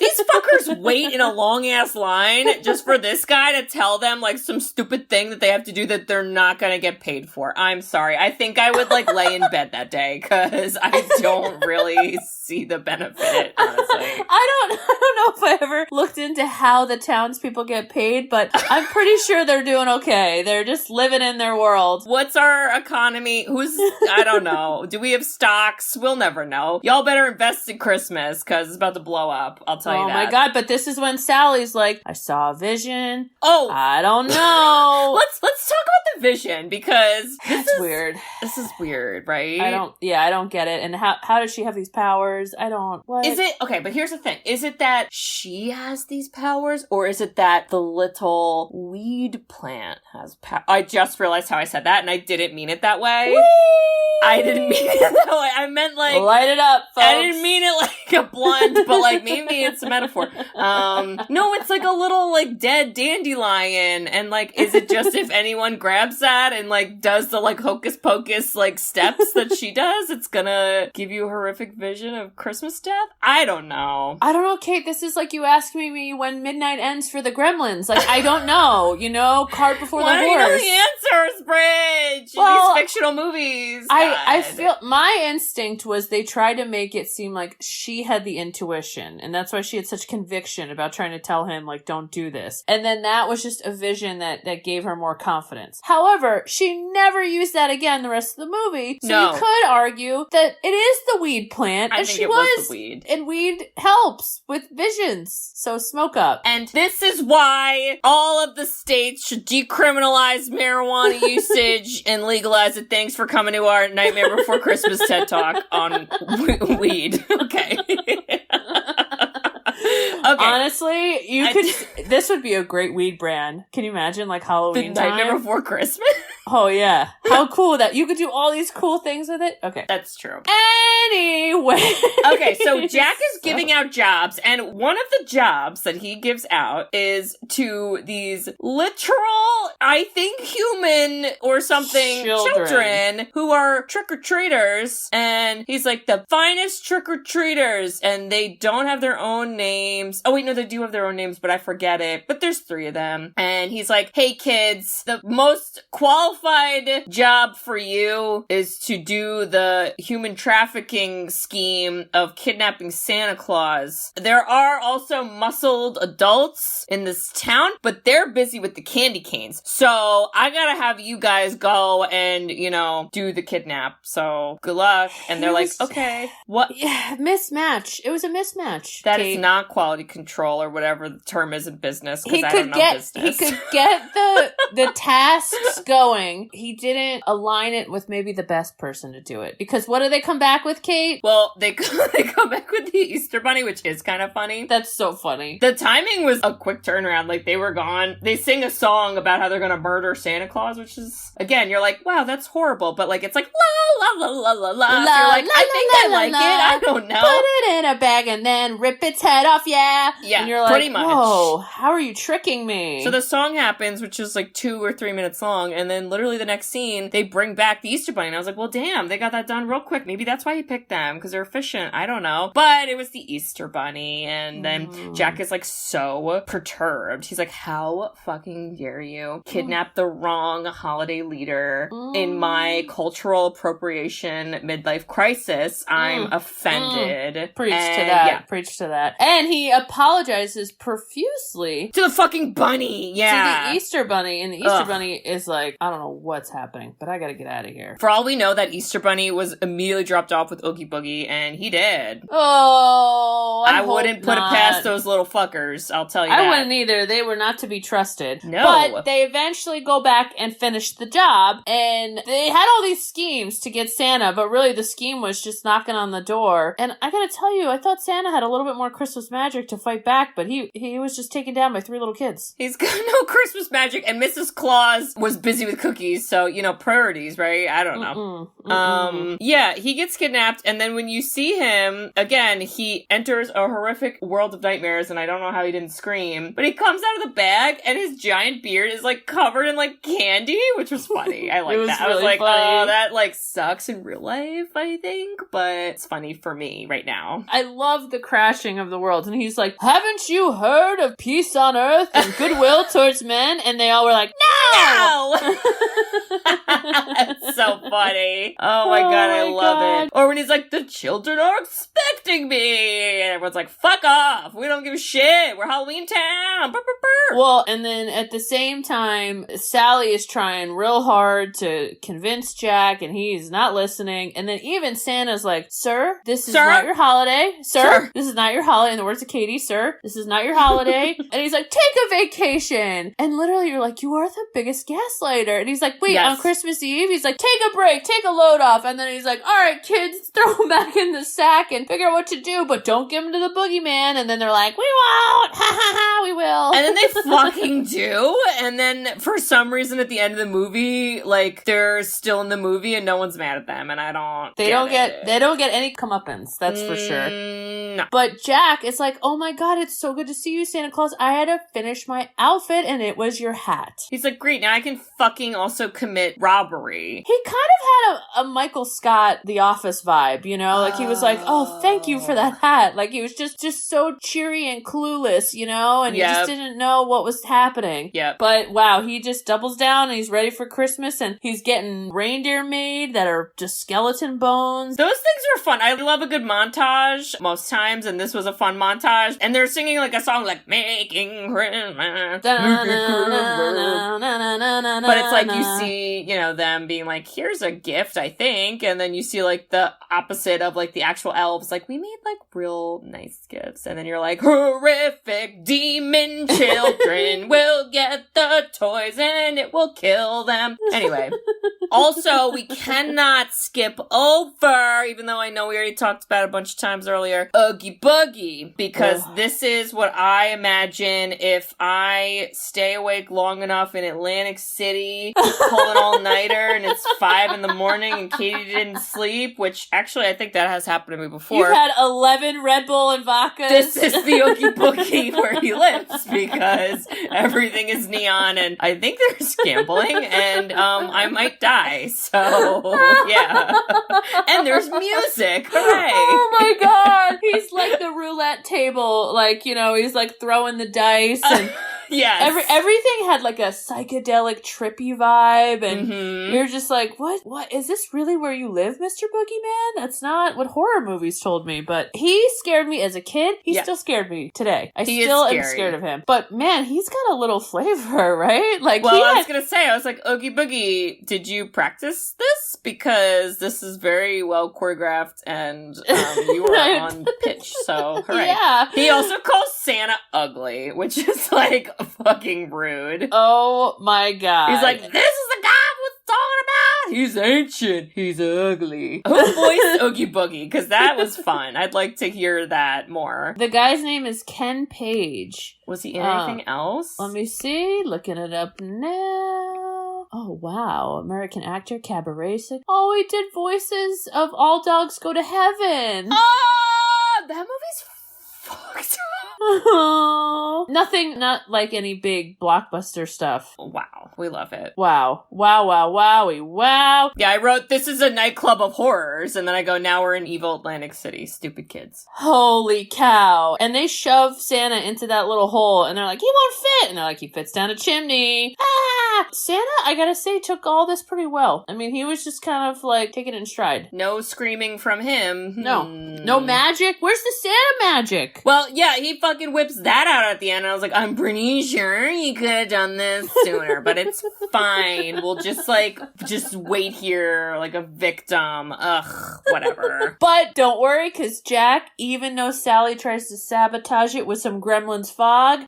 These fuckers wait in a long-ass line just for this guy to tell them, like, some stupid thing that they have to do that they're not gonna get paid for. I'm sorry. I think I would, like, lay in bed that day, because I don't really see the benefit, honestly. I don't know if I ever looked into how the townspeople get paid, but I'm pretty sure they're doing okay. They're just living in their world. What's our economy? I don't know. Do we have stocks? We'll never know. Y'all better invest in Christmas, because it's about to blow up. I'll tell you that. Oh my God, but this is when Sally's like, I saw a vision. Oh! I don't know. Let's talk about the vision, because That's weird. This is weird, right? I don't get it. And how does she have these powers? What? Is it, okay, but here's the thing. Is it that she has these powers, or is it that the little weed plant has powers? I just realized how I said that, and I didn't mean it that way. Whee! I didn't mean it that way. I meant like... Light it up, folks. I didn't mean it like a blunt, but like maybe it's a metaphor. No, it's like a little like dead dandelion, and like, is it just if anyone grabs that and like does the like hocus pocus like steps that she does, it's gonna give you a horrific vision of Christmas death? I don't know. I don't know, Kate. This is like you asking me when midnight ends for the Gremlins. Like, I don't know. You know, cart before the horse. What are the answers, Bridge? Well, these fictional movies. I feel my instinct was they tried to make it seem like she had the intuition, and that's why she had such conviction about trying to tell him, like, don't do this. And then that was just a vision that gave her more confidence. However, she never used that again the rest of the movie. So you could argue that it is the weed plant, and she was the weed. And weed helps with visions. So smoke up. And this is why all of the states should decriminalize marijuana usage and legalize it. Thanks for coming to our Nightmare Before Christmas TED Talk on weed. Okay. Okay. Honestly, this would be a great weed brand. Can you imagine, like, Halloween the Nightmare Before Christmas? Oh, yeah. How cool that you could do all these cool things with it. Okay. That's true. Anyway. Okay, so Jack is giving out jobs, and one of the jobs that he gives out is to these literal, I think human or something, children who are trick-or-treaters, and he's like, the finest trick-or-treaters, and they don't have their own names. Oh wait, no, they do have their own names, but I forget it. But there's 3 of them. And he's like, hey kids, the most qualified job for you is to do the human trafficking scheme of kidnapping Santa Claus. There are also muscled adults in this town, but they're busy with the candy canes. So I gotta have you guys go and, do the kidnap. So good luck. And they're like, okay. What? Yeah, mismatch. It was a mismatch. That is not quality control or whatever the term is in business, because I don't know business. He could get the tasks going. He didn't align it with maybe the best person to do it. Because what do they come back with, Kate? Well, they come back with the Easter Bunny, which is kind of funny. That's so funny. The timing was a quick turnaround. Like, they were gone. They sing a song about how they're gonna murder Santa Claus, which is, again, you're like, wow, that's horrible. But, like, it's like, la, la, la, la, la, la. So you're like, I think I like it. I don't know. Put it in a bag and then rip its head off, yeah. Yeah, and you're like, pretty much. Whoa, how are you tricking me? So the song happens, which is like 2 or 3 minutes long, and then literally the next scene, they bring back the Easter Bunny, and I was like, well, damn, they got that done real quick. Maybe that's why he picked them, because they're efficient. I don't know. But it was the Easter Bunny, and then Jack is like so perturbed. He's like, how fucking dare you kidnap the wrong holiday leader in my cultural appropriation midlife crisis? I'm offended. Preach to that. Yeah. Preach to that. And he apologizes profusely to the fucking bunny. Yeah. To the Easter Bunny. And the Easter Bunny is like, I don't know what's happening, but I gotta get out of here. For all we know, that Easter Bunny was immediately dropped off with Oogie Boogie, and he did. Oh, I wouldn't put it past those little fuckers. I'll tell you that. I wouldn't either. They were not to be trusted. No. But they eventually go back and finish the job, and they had all these schemes to get Santa, but really the scheme was just knocking on the door. And I gotta tell you, I thought Santa had a little bit more Christmas magic to fight back, but he was just taken down by 3 little kids. He's got no Christmas magic, and Mrs. Claus was busy with cookies, so, priorities, right? I don't know. Yeah, he gets kidnapped, and then when you see him, again, he enters a horrific world of nightmares, and I don't know how he didn't scream, but he comes out of the bag, and his giant beard is, covered in, candy, which was funny. I like that. Really I was like, funny. Oh, that, sucks in real life, I think, but it's funny for me right now. I love the crashing of the world, and he's like, haven't you heard of peace on earth and goodwill towards men? And they all were like, no! It's so funny. Oh my god, I love it. Or when he's like, the children are expecting me, and everyone's like, fuck off, we don't give a shit, we're Halloween town. Burr, burr, burr. Well, and then at the same time, Sally is trying real hard to convince Jack, and he's not listening. And then even Santa's like, sir, this is not your holiday. Sir, this is not your holiday. In the words of Katie, sir, this is not your holiday. And he's like, take a vacation. And literally you're like, you are the biggest gaslighter. And he's like, wait, on Christmas Eve? He's like, take a break, take a load off. And then he's like, all right, kids, throw them back in the sack and figure out what to do, but don't give them to the boogeyman. And then they're like, we won't. Ha ha ha, we will. And then they fucking do. And then for some reason at the end of the movie, they're still in the movie and no one's mad at them. And they don't get any comeuppance. That's for sure. No. But Jack is like, oh my god, it's so good to see you, Santa Claus. I had to finish my outfit and it was your hat. He's like, great, now I can fucking also commit robbery. He kind of had a Michael Scott The Office vibe, he was like, oh, thank you for that hat. He was just so cheery and clueless, and he just didn't know what was happening. Yeah. But wow, he just doubles down and he's ready for Christmas, and he's getting reindeer made that are just skeleton bones. Those things were fun. I love a good montage most times, and this was a fun montage. And they're singing a song Making Christmas. But it's you see, them being like, here's a gift, I think. And then you see the opposite of the actual elves. We made real nice gifts. And then you're like, horrific demon children will get the toys and it will kill them. Anyway. Also, we cannot skip over, even though I know we already talked about it a bunch of times earlier, Oogie Boogie, because this is what I imagine if I stay awake long enough in Atlantic City, pull an all-nighter, and it's 5 in the morning and Katie didn't sleep, which actually I think that has happened to me before. You've had 11 Red Bull and vodkas. This is the Oogie Boogie where he lives, because everything is neon, and I think there's gambling, and I might die. So, yeah. And there's music. Hooray. Oh my god. He's like the roulette table. He's throwing the dice. And yes. Everything had a psychedelic, trippy vibe. And you're just like, what? Is this really where you live, Mr. Boogeyman? That's not what horror movies told me. But he scared me as a kid. He still scared me today. I still am scared of him. But man, he's got a little flavor, right? I was going to say, I was like, Oogie Boogie, did you practice this? Because this is very well choreographed and you were on pitch, so hooray. Yeah. He also calls Santa ugly, which is fucking rude. Oh my god. He's like, this is the guy I was talking about. He's ancient. He's ugly. Who voiced Oogie Boogie? Because that was fun. I'd like to hear that more. The guy's name is Ken Page. Was he in anything else? Let me see. Looking it up now. Oh, wow. American actor, cabaret singer. Oh, he did voices of All Dogs Go to Heaven. Oh, that movie's fucked up. Nothing, not any big blockbuster stuff. Wow, we love it. Wow. Wow, wow, wowie, wow. Yeah, I wrote, this is a nightclub of horrors, and then I go, now we're in evil Atlantic City. Stupid kids. Holy cow. And they shove Santa into that little hole, and they're like, he won't fit. And they're like, he fits down a chimney. Ah! Santa, I gotta say, took all this pretty well. I mean, he was just kind of taking it in stride. No screaming from him. No. No magic? Where's the Santa magic? Well, yeah, he fucking whips that out at the end. And I was like, I'm pretty sure you could have done this sooner, but it's fine. We'll just wait here like a victim. Ugh, whatever. But don't worry, because Jack, even though Sally tries to sabotage it with some gremlin's fog,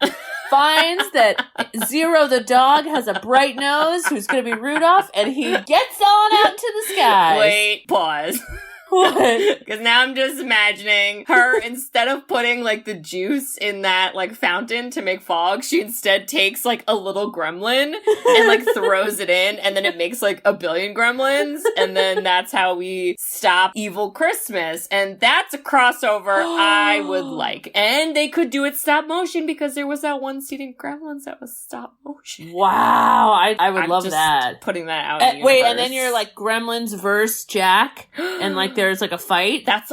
finds that Zero the dog has a bright nose who's going to be Rudolph, and he gets on out into the skies. Wait, pause. What? Because now I'm just imagining her, instead of putting, like, the juice in that, like, fountain to make fog, she instead takes, like, a little gremlin and, like, throws it in, and then it makes, like, a billion gremlins, and then that's how we stop Evil Christmas. And that's a crossover I would like. And they could do it stop motion, because there was that one scene in Gremlins that was stop motion. Wow, I would love that. Putting that out in the wait, universe. and then you're, like, Gremlins versus Jack, and, like, there's like a fight. That's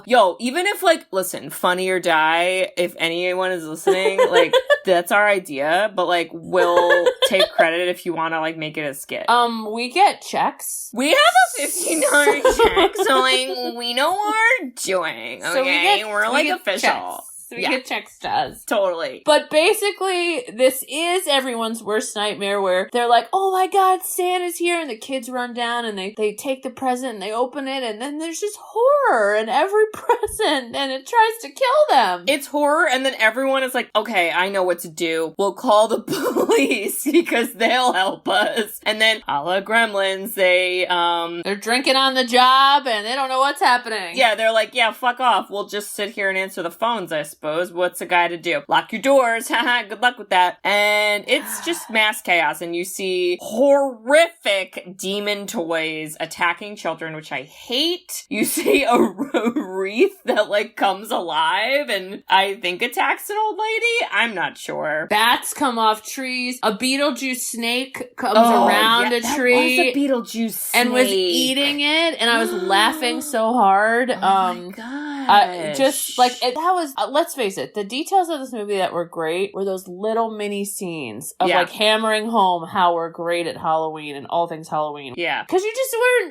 yo, even if like, listen, Funny or Die, if anyone is listening, like, that's our idea, but like, we'll take credit if you want to like make it a skit. We get checks. We have a $15 check, so like, we know what we're doing, okay? So we're like official. Checks. So we get checks to us. Totally. But basically, this is everyone's worst nightmare where they're like, oh my god, Santa's here, and the kids run down and they take the present and they open it, and then there's just horror in every present, and it tries to kill them. It's horror, and then everyone is like, okay, I know what to do. We'll call the police because they'll help us. And then, a la Gremlins, they're drinking on the job and they don't know what's happening. Yeah, they're like, yeah, fuck off. We'll just sit here and answer the phones, I suppose. What's a guy to do? Lock your doors. Haha, good luck with that. And it's just mass chaos, and you see horrific demon toys attacking children, which I hate. You see a wreath that, like, comes alive and I think attacks an old lady? I'm not sure. Bats come off trees. A Beetlejuice snake comes around a tree. That was a Beetlejuice snake. And was eating it, and I was laughing so hard. Oh my gosh. Just, like, that was, let's face it, the details of this movie that were great were those little mini scenes of, like, hammering home how we're great at Halloween and all things Halloween. Yeah. Because you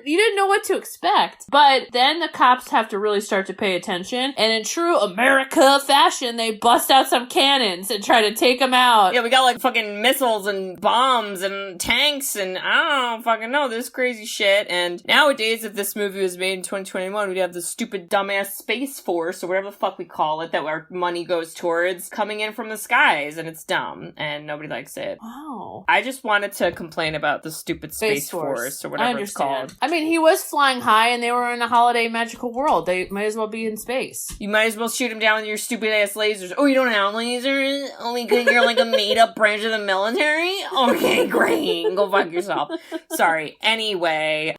didn't know what to expect. But then the cops have to really start to pay attention, and in true America fashion, they bust out some cannons and try to take them out. Yeah, we got, like, fucking missiles and bombs and tanks and I don't fucking know, this crazy shit. And nowadays, if this movie was made in 2021, we'd have the stupid dumbass Space Force, or whatever the fuck we call it, that our money goes towards coming in from the skies, and it's dumb, and nobody likes it. Wow. I just wanted to complain about the stupid Space Force, or whatever it's called. I mean, he was flying high, and they were in a holiday magical world. They might as well be in space. You might as well shoot him down with your stupid-ass lasers. Oh, you don't have lasers? Only because you're like a made-up branch of the military? Okay, great. Go fuck yourself. Sorry. Anyway.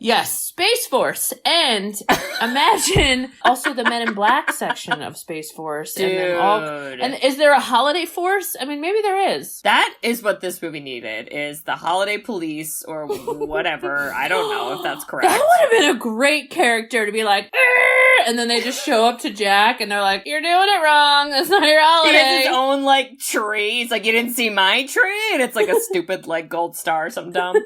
Yes, Space Force. And imagine also the Men in Black section of Space Force. Dude. And is there a holiday force? I mean, maybe there is. That is what this movie needed, is the holiday police or whatever. I don't know if that's correct. That would have been a great character to be like, "Arr!" And then they just show up to Jack and they're like, you're doing it wrong. That's not your holiday. He has his own, like, tree. He's like, you didn't see my tree? And it's like a stupid, like, gold star or something dumb.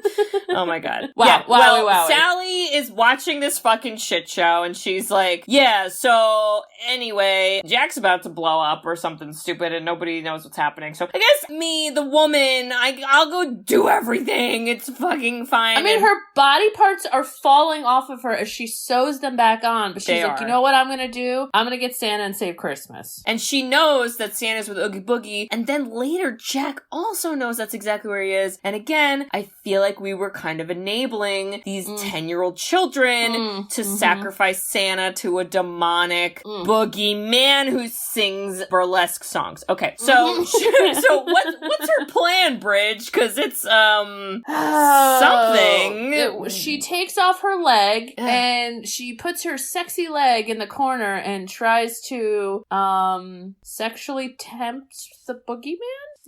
Oh my god. Wow, yeah, wow. Sally is watching this fucking shit show, and she's like, yeah, so anyway, Jack's about to blow up or something stupid, and nobody knows what's happening. So I guess me, the woman, I'll go do everything. It's fucking fine. I mean, her body parts are falling off of her as she sews them back on, but she's like, you know what I'm gonna do? I'm gonna get Santa and save Christmas. And she knows that Santa's with Oogie Boogie, and then later Jack also knows that's exactly where he is. And again, I feel like we were kind of enabling these 10-year-old children to sacrifice Santa to a demonic boogeyman who sings burlesque songs. Okay, so so what's her plan, Bridge? Because it's something. She takes off her leg and she puts her sexy leg in the corner and tries to sexually tempt the boogeyman.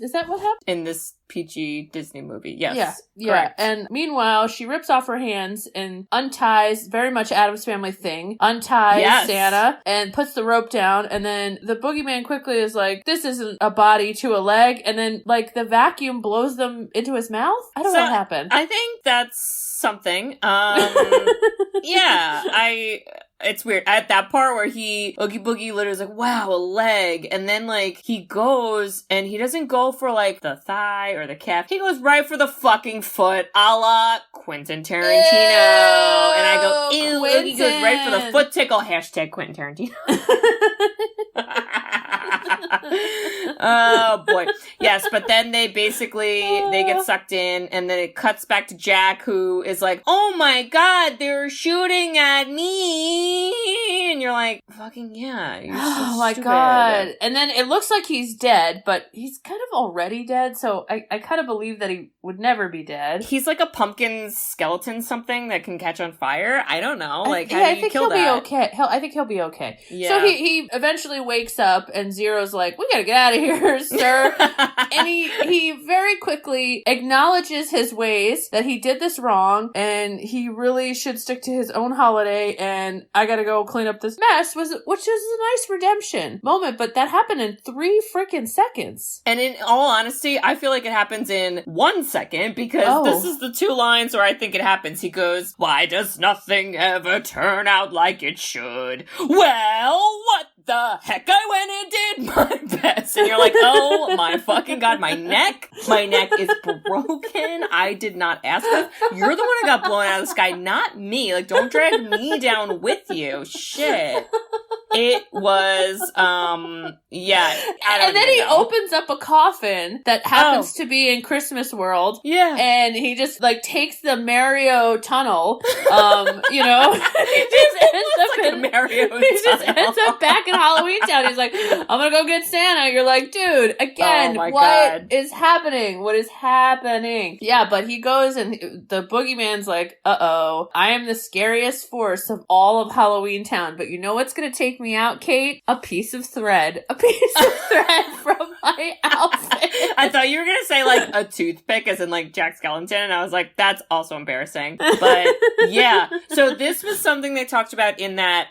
Is that what happened? In this PG Disney movie, yes. Yeah. Correct. And meanwhile, she rips off her hands and unties, very much Addams Family thing, unties Santa and puts the rope down, and then the boogeyman quickly is like, this isn't a body to a leg, and then, like, the vacuum blows them into his mouth? I don't know what happened. I think that's something. Yeah, It's weird. At that part where Oogie Boogie literally is like, wow, a leg. And then, like, he goes, and he doesn't go for, like, the thigh or the calf. He goes right for the fucking foot, a la Quentin Tarantino. Ew, and I go, ew, Quentin. Oogie goes right for the foot tickle. Hashtag Quentin Tarantino. Oh boy. Yes, but then they get sucked in, and then it cuts back to Jack, who is like, oh my god, they're shooting at me. And you're like, fucking yeah, you're so oh my stupid. god. And then it looks like he's dead, but he's kind of already dead, so I kind of believe that he would never be dead. He's like a pumpkin skeleton something that can catch on fire. I don't know. Like, how I do you think kill he'll that? be okay. I think he'll be okay. Yeah. So he eventually wakes up, and Zero's like, we gotta get out of here, sir. And he very quickly acknowledges his ways, that he did this wrong, and he really should stick to his own holiday, and I gotta go clean up this mess, which is a nice redemption moment, but that happened in 3 freaking seconds. And in all honesty, I feel like it happens in 1 second, because this is the 2 lines where I think it happens. He goes, why does nothing ever turn out like it should? Well, what the heck? I went and did my best. And you're like, oh my fucking god, my neck is broken. I did not ask her. You're the one who got blown out of the sky, not me. Like, don't drag me down with you. Shit. It was, yeah. And then he opens up a coffin that happens to be in Christmas World. Yeah. And he just, like, takes the Mario tunnel, you know? He just ends up like in Mario tunnel. He just ends up back in Halloween Town. He's like, I'm gonna go get Santa. You're like, dude, again, what is happening? What is happening? Yeah, but he goes and the boogeyman's like, uh-oh, I am the scariest force of all of Halloween Town, but you know what's gonna take me out, Kate? A piece of thread. A piece of thread from my outfit. I thought you were gonna say, like, a toothpick, as in, like, Jack Skellington, and I was like, that's also embarrassing. But, yeah. So this was something they talked about in that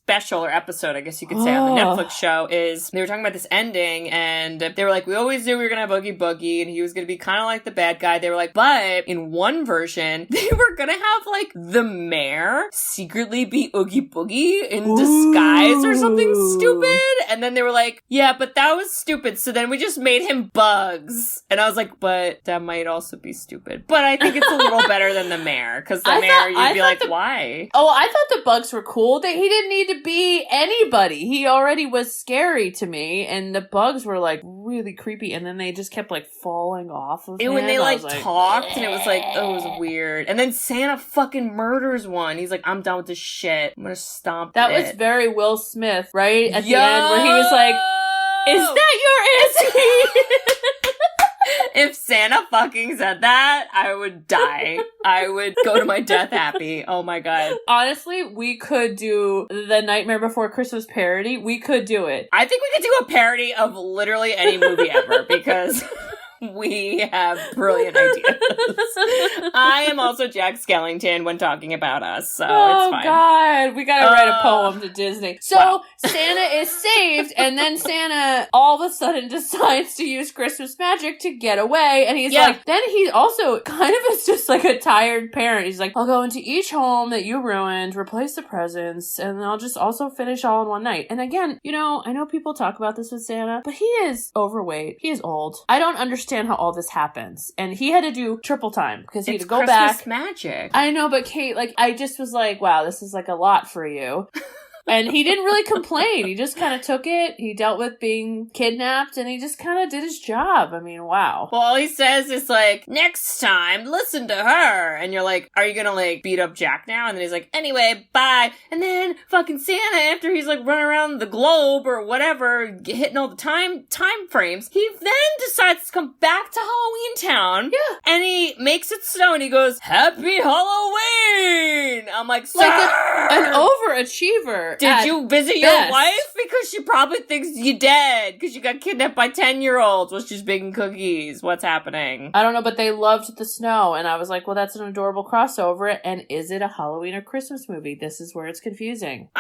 special or episode, I guess you could say, on the Netflix show, is they were talking about this ending, and they were like, we always knew we were gonna have Oogie Boogie, and he was gonna be kind of like the bad guy. They were like, but in one version, they were gonna have, like, the mayor secretly be Oogie Boogie in disguise or something stupid, and then they were like, yeah, but that was stupid, so then we just made him Bugs. And I was like, but that might also be stupid. But I think it's a little better than the mayor, because the mayor, you'd be like, why? Oh, I thought the Bugs were cool. He didn't need to be anybody. He already was scary to me, and the Bugs were, like, really creepy, and then they just kept, like, falling off of him. When they, like, talked, and it was like, oh, it was weird. And then Santa fucking murders one. He's like, I'm done with this shit. I'm gonna stomp That was very Will Smith, right? At the end, where he was like, is that your auntie? If Santa fucking said that, I would die. I would go to my death happy. Oh my god. Honestly, we could do the Nightmare Before Christmas parody. We could do it. I think we could do a parody of literally any movie ever, because we have brilliant ideas. I am also Jack Skellington when talking about us, so it's fine. Oh god, we gotta write a poem to Disney. So Santa is saved, and then Santa all of a sudden decides to use Christmas magic to get away, and he's like, then he also kind of is just like a tired parent. He's like, I'll go into each home that you ruined, replace the presents, and I'll just also finish all in one night. And again, you know, I know people talk about this with Santa, but he is overweight. He is old. I don't understand how all this happens, and he had to do triple time because he had to go back. Christmas magic. I know, but Kate, like, I just was like, wow, this is like a lot for you. And he didn't really complain. He just kind of took it. He dealt with being kidnapped, and he just kind of did his job. I mean, wow. Well, all he says is like, next time, listen to her. And you're like, are you gonna, like, beat up Jack now? And then he's like, anyway, bye. And then fucking Santa, after he's, like, running around the globe or whatever, hitting all the time frames, he then decides to come back to Halloween Town. Yeah. And he makes it snow, and he goes, Happy Halloween! I'm like, sir! Like an overachiever. Did you visit your wife? Because she probably thinks you're dead because you got kidnapped by 10-year-olds while she's baking cookies. What's happening? I don't know, but they loved the snow. And I was like, well, that's an adorable crossover. And is it a Halloween or Christmas movie? This is where it's confusing.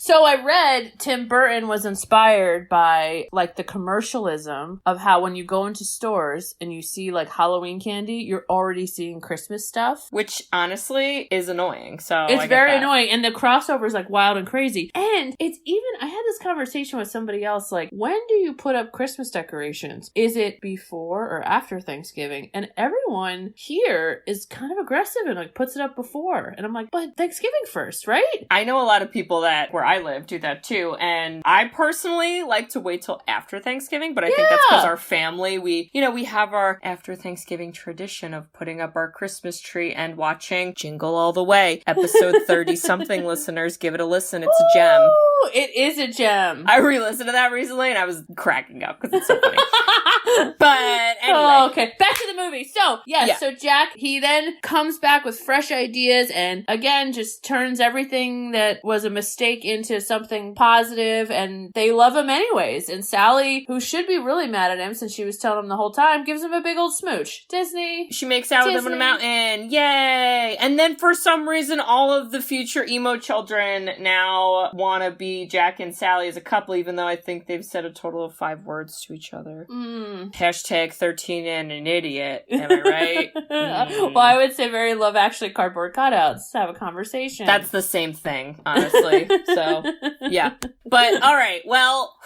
So I read Tim Burton was inspired by like the commercialism of how when you go into stores and you see like Halloween candy, you're already seeing Christmas stuff. Which honestly is annoying. So it's very annoying. And the crossover is like wild and crazy. And it's even, I had this conversation with somebody else, like, when do you put up Christmas decorations? Is it before or after Thanksgiving? And everyone here is kind of aggressive and like puts it up before. And I'm like, but Thanksgiving first, right? I know a lot of people that where I live do that too. And I personally like to wait till after Thanksgiving, but I think that's because our family, we have our after Thanksgiving tradition of putting up our Christmas tree and watching Jingle All the Way. Episode 30 something, listeners, give it a listen. It's a gem. It is a gem. I re-listened to that recently and I was cracking up because it's so funny. But anyway. Oh, okay. Back to the movie. So, so Jack, he then comes back with fresh ideas and again just turns everything that was a mistake into something positive, and they love him anyways. And Sally, who should be really mad at him since she was telling him the whole time, gives him a big old smooch. Disney. She makes out with him on a mountain. Yay! And then for some reason, all of the future emo children now want to be Jack and Sally as a couple, even though I think they've said a total of 5 words to each other. Hashtag 13 and an idiot. Am I right? Well, I would say very Love Actually cardboard cutouts. Have a conversation. That's the same thing, honestly. So, yeah. But, all right. Well,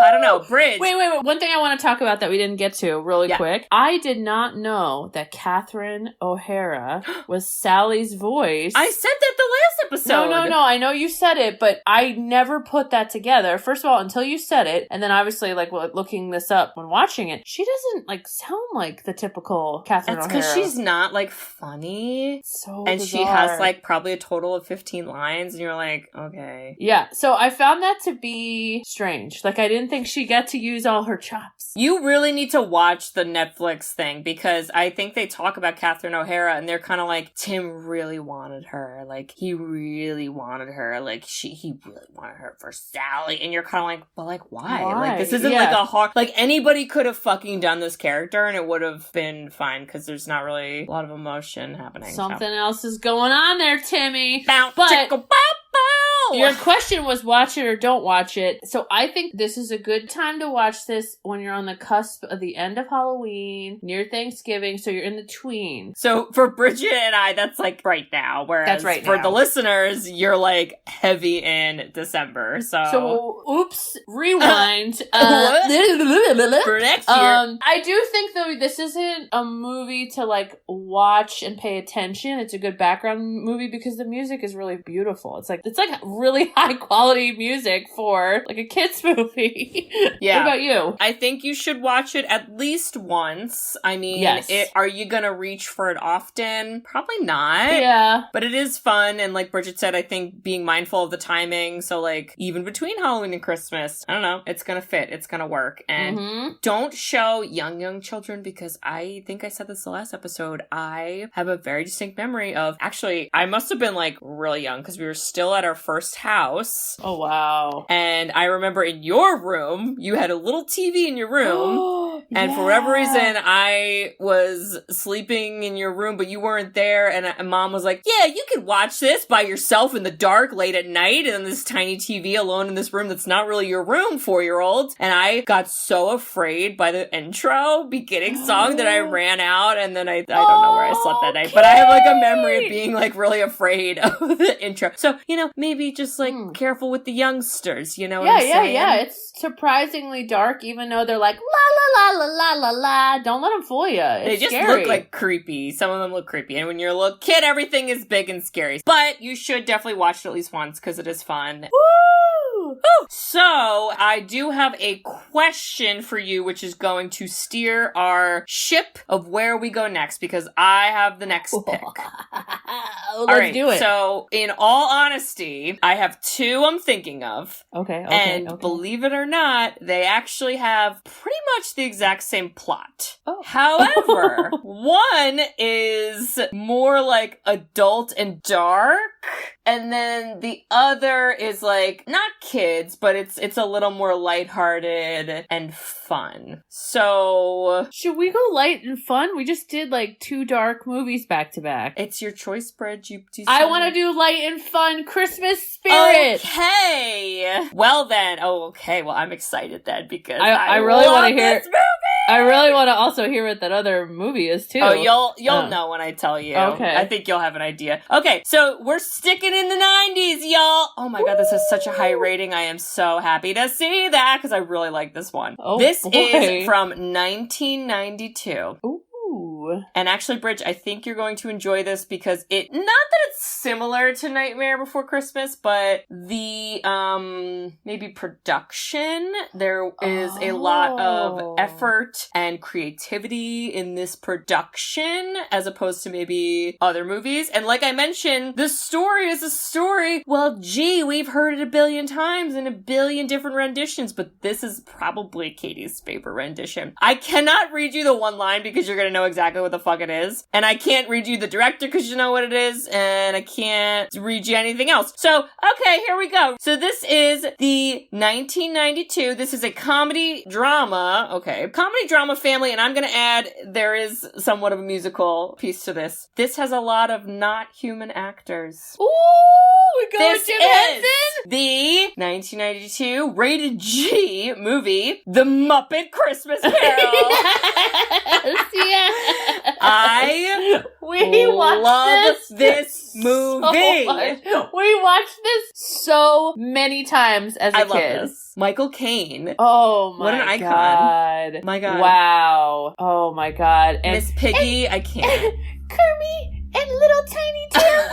I don't know. Bridge. Wait. One thing I want to talk about that we didn't get to really quick. I did not know that Catherine O'Hara was Sally's voice. I said that the last episode. No. I know you said it, but I never put that together. First of all, until you said it, and then obviously, like, looking this up when watching it, she doesn't, like, sound like the typical Catherine O'Hara. That's because she's not, like, funny. So and bizarre. She has, like, probably a total of 15 lines, and you're like, okay. Yeah, so I found that to be strange. Like, I didn't think she got to use all her chops. You really need to watch the Netflix thing, because I think they talk about Catherine O'Hara, and they're kind of like, Tim really wanted her. Like, he really wanted her. Like, he really wanted her for Sally. And you're kind of like, but, like, why? Like, this isn't, like, a hard... Like, anybody could have fucking done this character, and it would have been fine, because there's not really a lot of emotion happening. Something else is going on there, Timmy. But... Your question was watch it or don't watch it. So I think this is a good time to watch this when you're on the cusp of the end of Halloween, near Thanksgiving, so you're in the tween. So for Bridget and I, that's like right now. Whereas for the listeners, you're like heavy in December. So oops, rewind. For next year. I do think though this isn't a movie to like watch and pay attention. It's a good background movie because the music is really beautiful. It's like really high quality music for like a kids movie. Yeah. What about you? I think you should watch it at least once. I mean, yes. Are you gonna reach for it often? Probably not. Yeah. But it is fun, and like Bridget said, I think being mindful of the timing, so like even between Halloween and Christmas, I don't know, it's gonna fit, it's gonna work. And don't show young children, because I think I said this the last episode, I have a very distinct memory of, actually, I must have been like really young, because we were still at our first house. Oh, wow. And I remember in your room, you had a little TV in your room. And for whatever reason, I was sleeping in your room, but you weren't there. And Mom was like, yeah, you could watch this by yourself in the dark late at night and this tiny TV alone in this room that's not really your room, 4-year-old. And I got so afraid by the intro beginning song that I ran out, and then I don't know where I slept that night. But I have like a memory of being like really afraid of the intro. So, maybe just like careful with the youngsters, you know what I'm saying? Yeah. It's surprisingly dark, even though they're like, la la la la la la la. Don't let them fool you. It's they just scary. look like creepy. Some of them look creepy. And when you're a little kid, everything is big and scary. But you should definitely watch it at least once, because it is fun. Woo! So, I do have a question for you, which is going to steer our ship of where we go next, because I have the next pick. Let's do it. So, in all honesty, I have 2 I'm thinking of. Okay. And believe it or not, they actually have pretty much the exact same plot. Oh. However, one is more like adult and dark, And then the other is like, not kids, but it's a little more lighthearted and fun. So... Should we go light and fun? We just did like 2 dark movies back to back. It's your choice, Bridge. I want to do light and fun Christmas spirit. Okay. Well then. Oh, okay. Well, I'm excited then because I really want to hear this movie. I really want to also hear what that other movie is too. Oh, you'll know when I tell you. Okay. I think you'll have an idea. Okay, so we're sticking in the 90s, y'all. Oh my God, this is such a high rating. I am so happy to see that because I really like this one. Oh, this boy. is from 1992. Ooh. And actually, Bridge, I think you're going to enjoy this because not that it's similar to Nightmare Before Christmas, but the, maybe production, there is a lot of effort and creativity in this production as opposed to maybe other movies. And like I mentioned, the story is a story. Well, gee, we've heard it a billion times in a billion different renditions, but this is probably Katie's favorite rendition. I cannot read you the one line because you're going to know exactly what the fuck it is. And I can't read you the director because you know what it is. And I can't read you anything else. So, okay, here we go. So this is the 1992. This is a comedy drama. Okay. Comedy drama family. And I'm going to add, there is somewhat of a musical piece to this. This has a lot of not human actors. Ooh, we go with Jim Henson? The 1992 rated G movie, The Muppet Christmas Carol. Yes. We love this movie. So we watched this so many times as a kid. Love this. Michael Caine. Oh my what an icon. God. My God. Wow. Oh my God. And Miss Piggy, I can't. Kirby and little tiny Tim.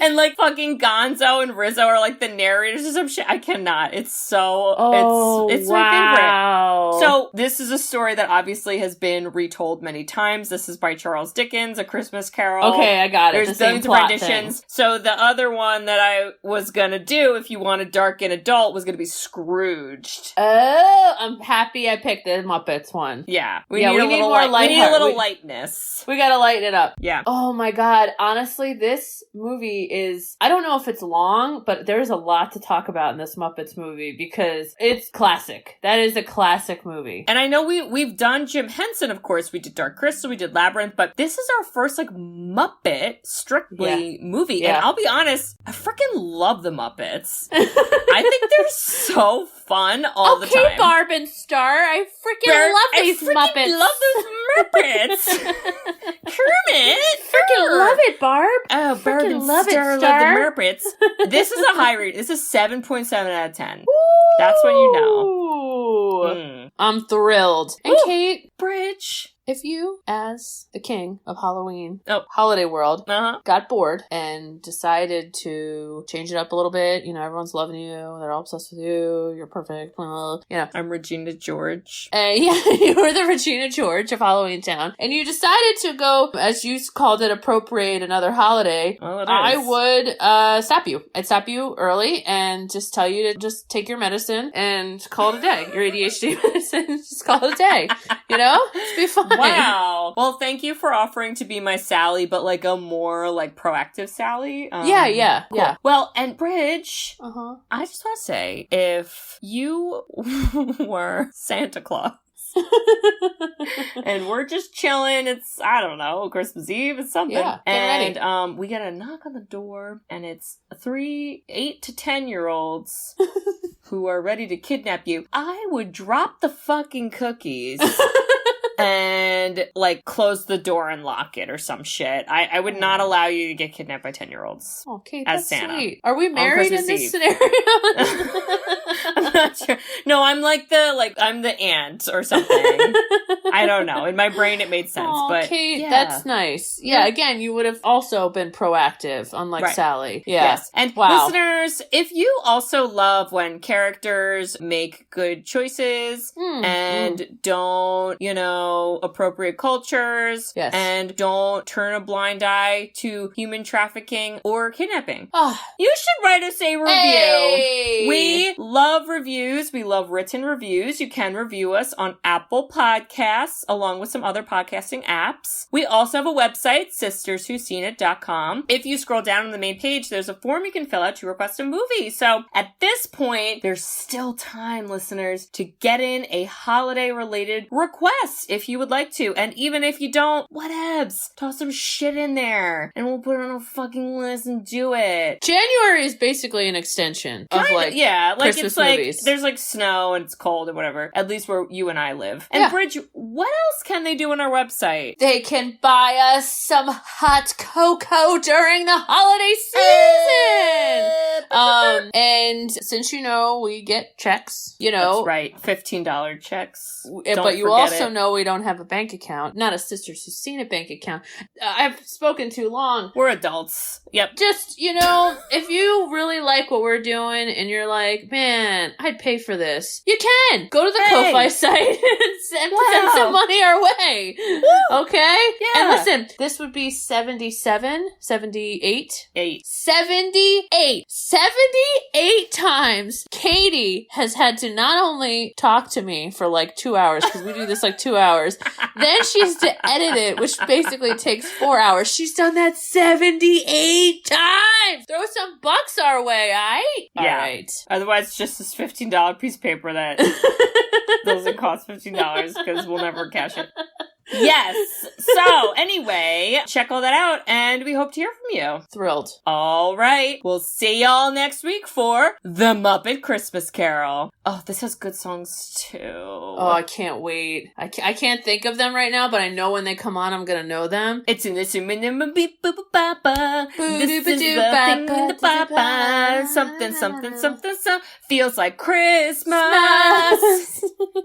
And like fucking Gonzo and Rizzo are like the narrators or some shit. I cannot. It's so, it's my favorite. So this is a story that obviously has been retold many times. This is by Charles Dickens, A Christmas Carol. Okay, I got it. There's billions of renditions. So the other one that I was gonna do, if you want a dark and adult, was gonna be Scrooged. Oh, I'm happy I picked the Muppets one. Yeah. We need more light. We need a little lightness. We gotta lighten it up. Yeah. Oh my God. Honestly, this movie is, I don't know if it's long, but there's a lot to talk about in this Muppets movie because it's classic. That is a classic movie. And I know we've done Jim Henson, of course. We did Dark Crystal, we did Labyrinth, but this is our first like Muppet strictly movie. Yeah. And I'll be honest, I freaking love the Muppets. I think they're so fun all the time. Okay, Barb and Star, I freaking love these Muppets. Love those Muppets. Kermit, freaking love it, Barb. Oh, Barb and love Star, it, love the Muppets. This is a high rate. This is 7.7 out of 10. Woo! That's when you know. I'm thrilled. And Ooh. Kate, Bridge. if you, as the king of Halloween, holiday world, got bored and decided to change it up a little bit, you know, everyone's loving you, they're all obsessed with you, you're perfect, you know. I'm Regina George. Yeah, you were the Regina George of Halloween Town. And you decided to go, as you called it, appropriate another holiday. Well, it is. I would stop you. I'd stop you early and just tell you to just take your medicine and call it a day. Your ADHD medicine, just call it a day. You know? Just be fine. Wow. Well, thank you for offering to be my Sally, but like a more like proactive Sally. Yeah. Well, and Bridge, I just want to say, if you were Santa Claus, and we're just chilling, it's, I don't know, Christmas Eve, it's something. Yeah, and we get a knock on the door, and it's 8 to 10-year-olds who are ready to kidnap you. I would drop the fucking cookies and like close the door and lock it or some shit. I would not allow you to get kidnapped by 10-year-olds. Okay, as that's Santa. sweet. Are we married in this scenario? I'm not sure. No, I'm I'm the aunt or something. I don't know. In my brain, it made sense. But Kate, yeah. That's nice. Yeah, again, you would have also been proactive, unlike Sally. Yeah. Yes. And listeners, if you also love when characters make good choices and don't, know appropriate cultures. Yes. And don't turn a blind eye to human trafficking or kidnapping. Oh. You should write us a review. Hey. We love reviews. We love written reviews. You can review us on Apple Podcasts along with some other podcasting apps. We also have a website, sisterswhoseenit.com. If you scroll down on the main page, there's a form you can fill out to request a movie. So at this point, there's still time, listeners, to get in a holiday-related request if you would like to. And even if you don't, whatevs. Toss some shit in there and we'll put it on a fucking list and do it. January is basically an extension of Christmas it's movies. Like there's like snow and it's cold or whatever. At least where you and I live. And Bridget, what else can they do on our website? They can buy us some hot cocoa during the holiday season. And since we get checks, That's right. $15 checks. But you also know we don't have a bank account. Not a Sisters Who's Seen It bank account. I've spoken too long. We're adults. Yep. Just, if you really like what we're doing and you're like, man, I'd pay for this, you can. Go to the Ko-Fi site and send some money our way. Woo. Okay? Yeah. And listen, this would be 78? 78 times Katie has had to not only talk to me for like 2 hours, because we do this like 2 hours, then she has to edit it, which basically takes 4 hours. She's done that 78 times! Throw some bucks our way, aight? Yeah. All right. Otherwise, it's just this $15 piece of paper that doesn't cost $15 because we'll never cash it. Yes. So, anyway, check all that out, and we hope to hear from you. Thrilled. All right. We'll see y'all next week for The Muppet Christmas Carol. Oh, this has good songs, too. Oh, I can't wait. I can't think of them right now, but I know when they come on, I'm gonna know them. It's in this beep boop ba. This is the thing in the papa. Something, something, something, something. Feels like Christmas.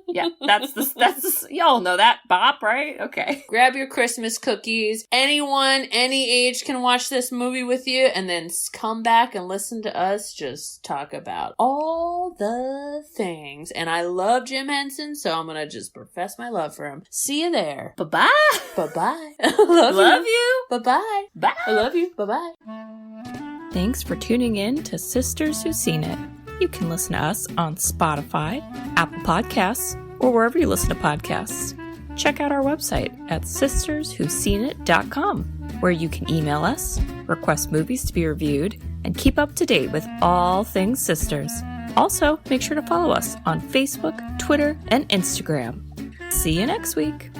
Yeah, that's y'all know that bop, right? Okay. Grab your Christmas cookies. Anyone, any age can watch this movie with you and then come back and listen to us just talk about all the things. And I love Jim Henson, so I'm gonna just profess my love for him. See you there. Bye-bye. Bye-bye. Love you. Bye-bye. Bye. I love you. Bye-bye. Thanks for tuning in to Sisters Who's Seen It. You can listen to us on Spotify, Apple Podcasts, or wherever you listen to podcasts. Check out our website at sisterswhoseenit.com, where you can email us, request movies to be reviewed, and keep up to date with all things sisters. Also, make sure to follow us on Facebook, Twitter, and Instagram. See you next week.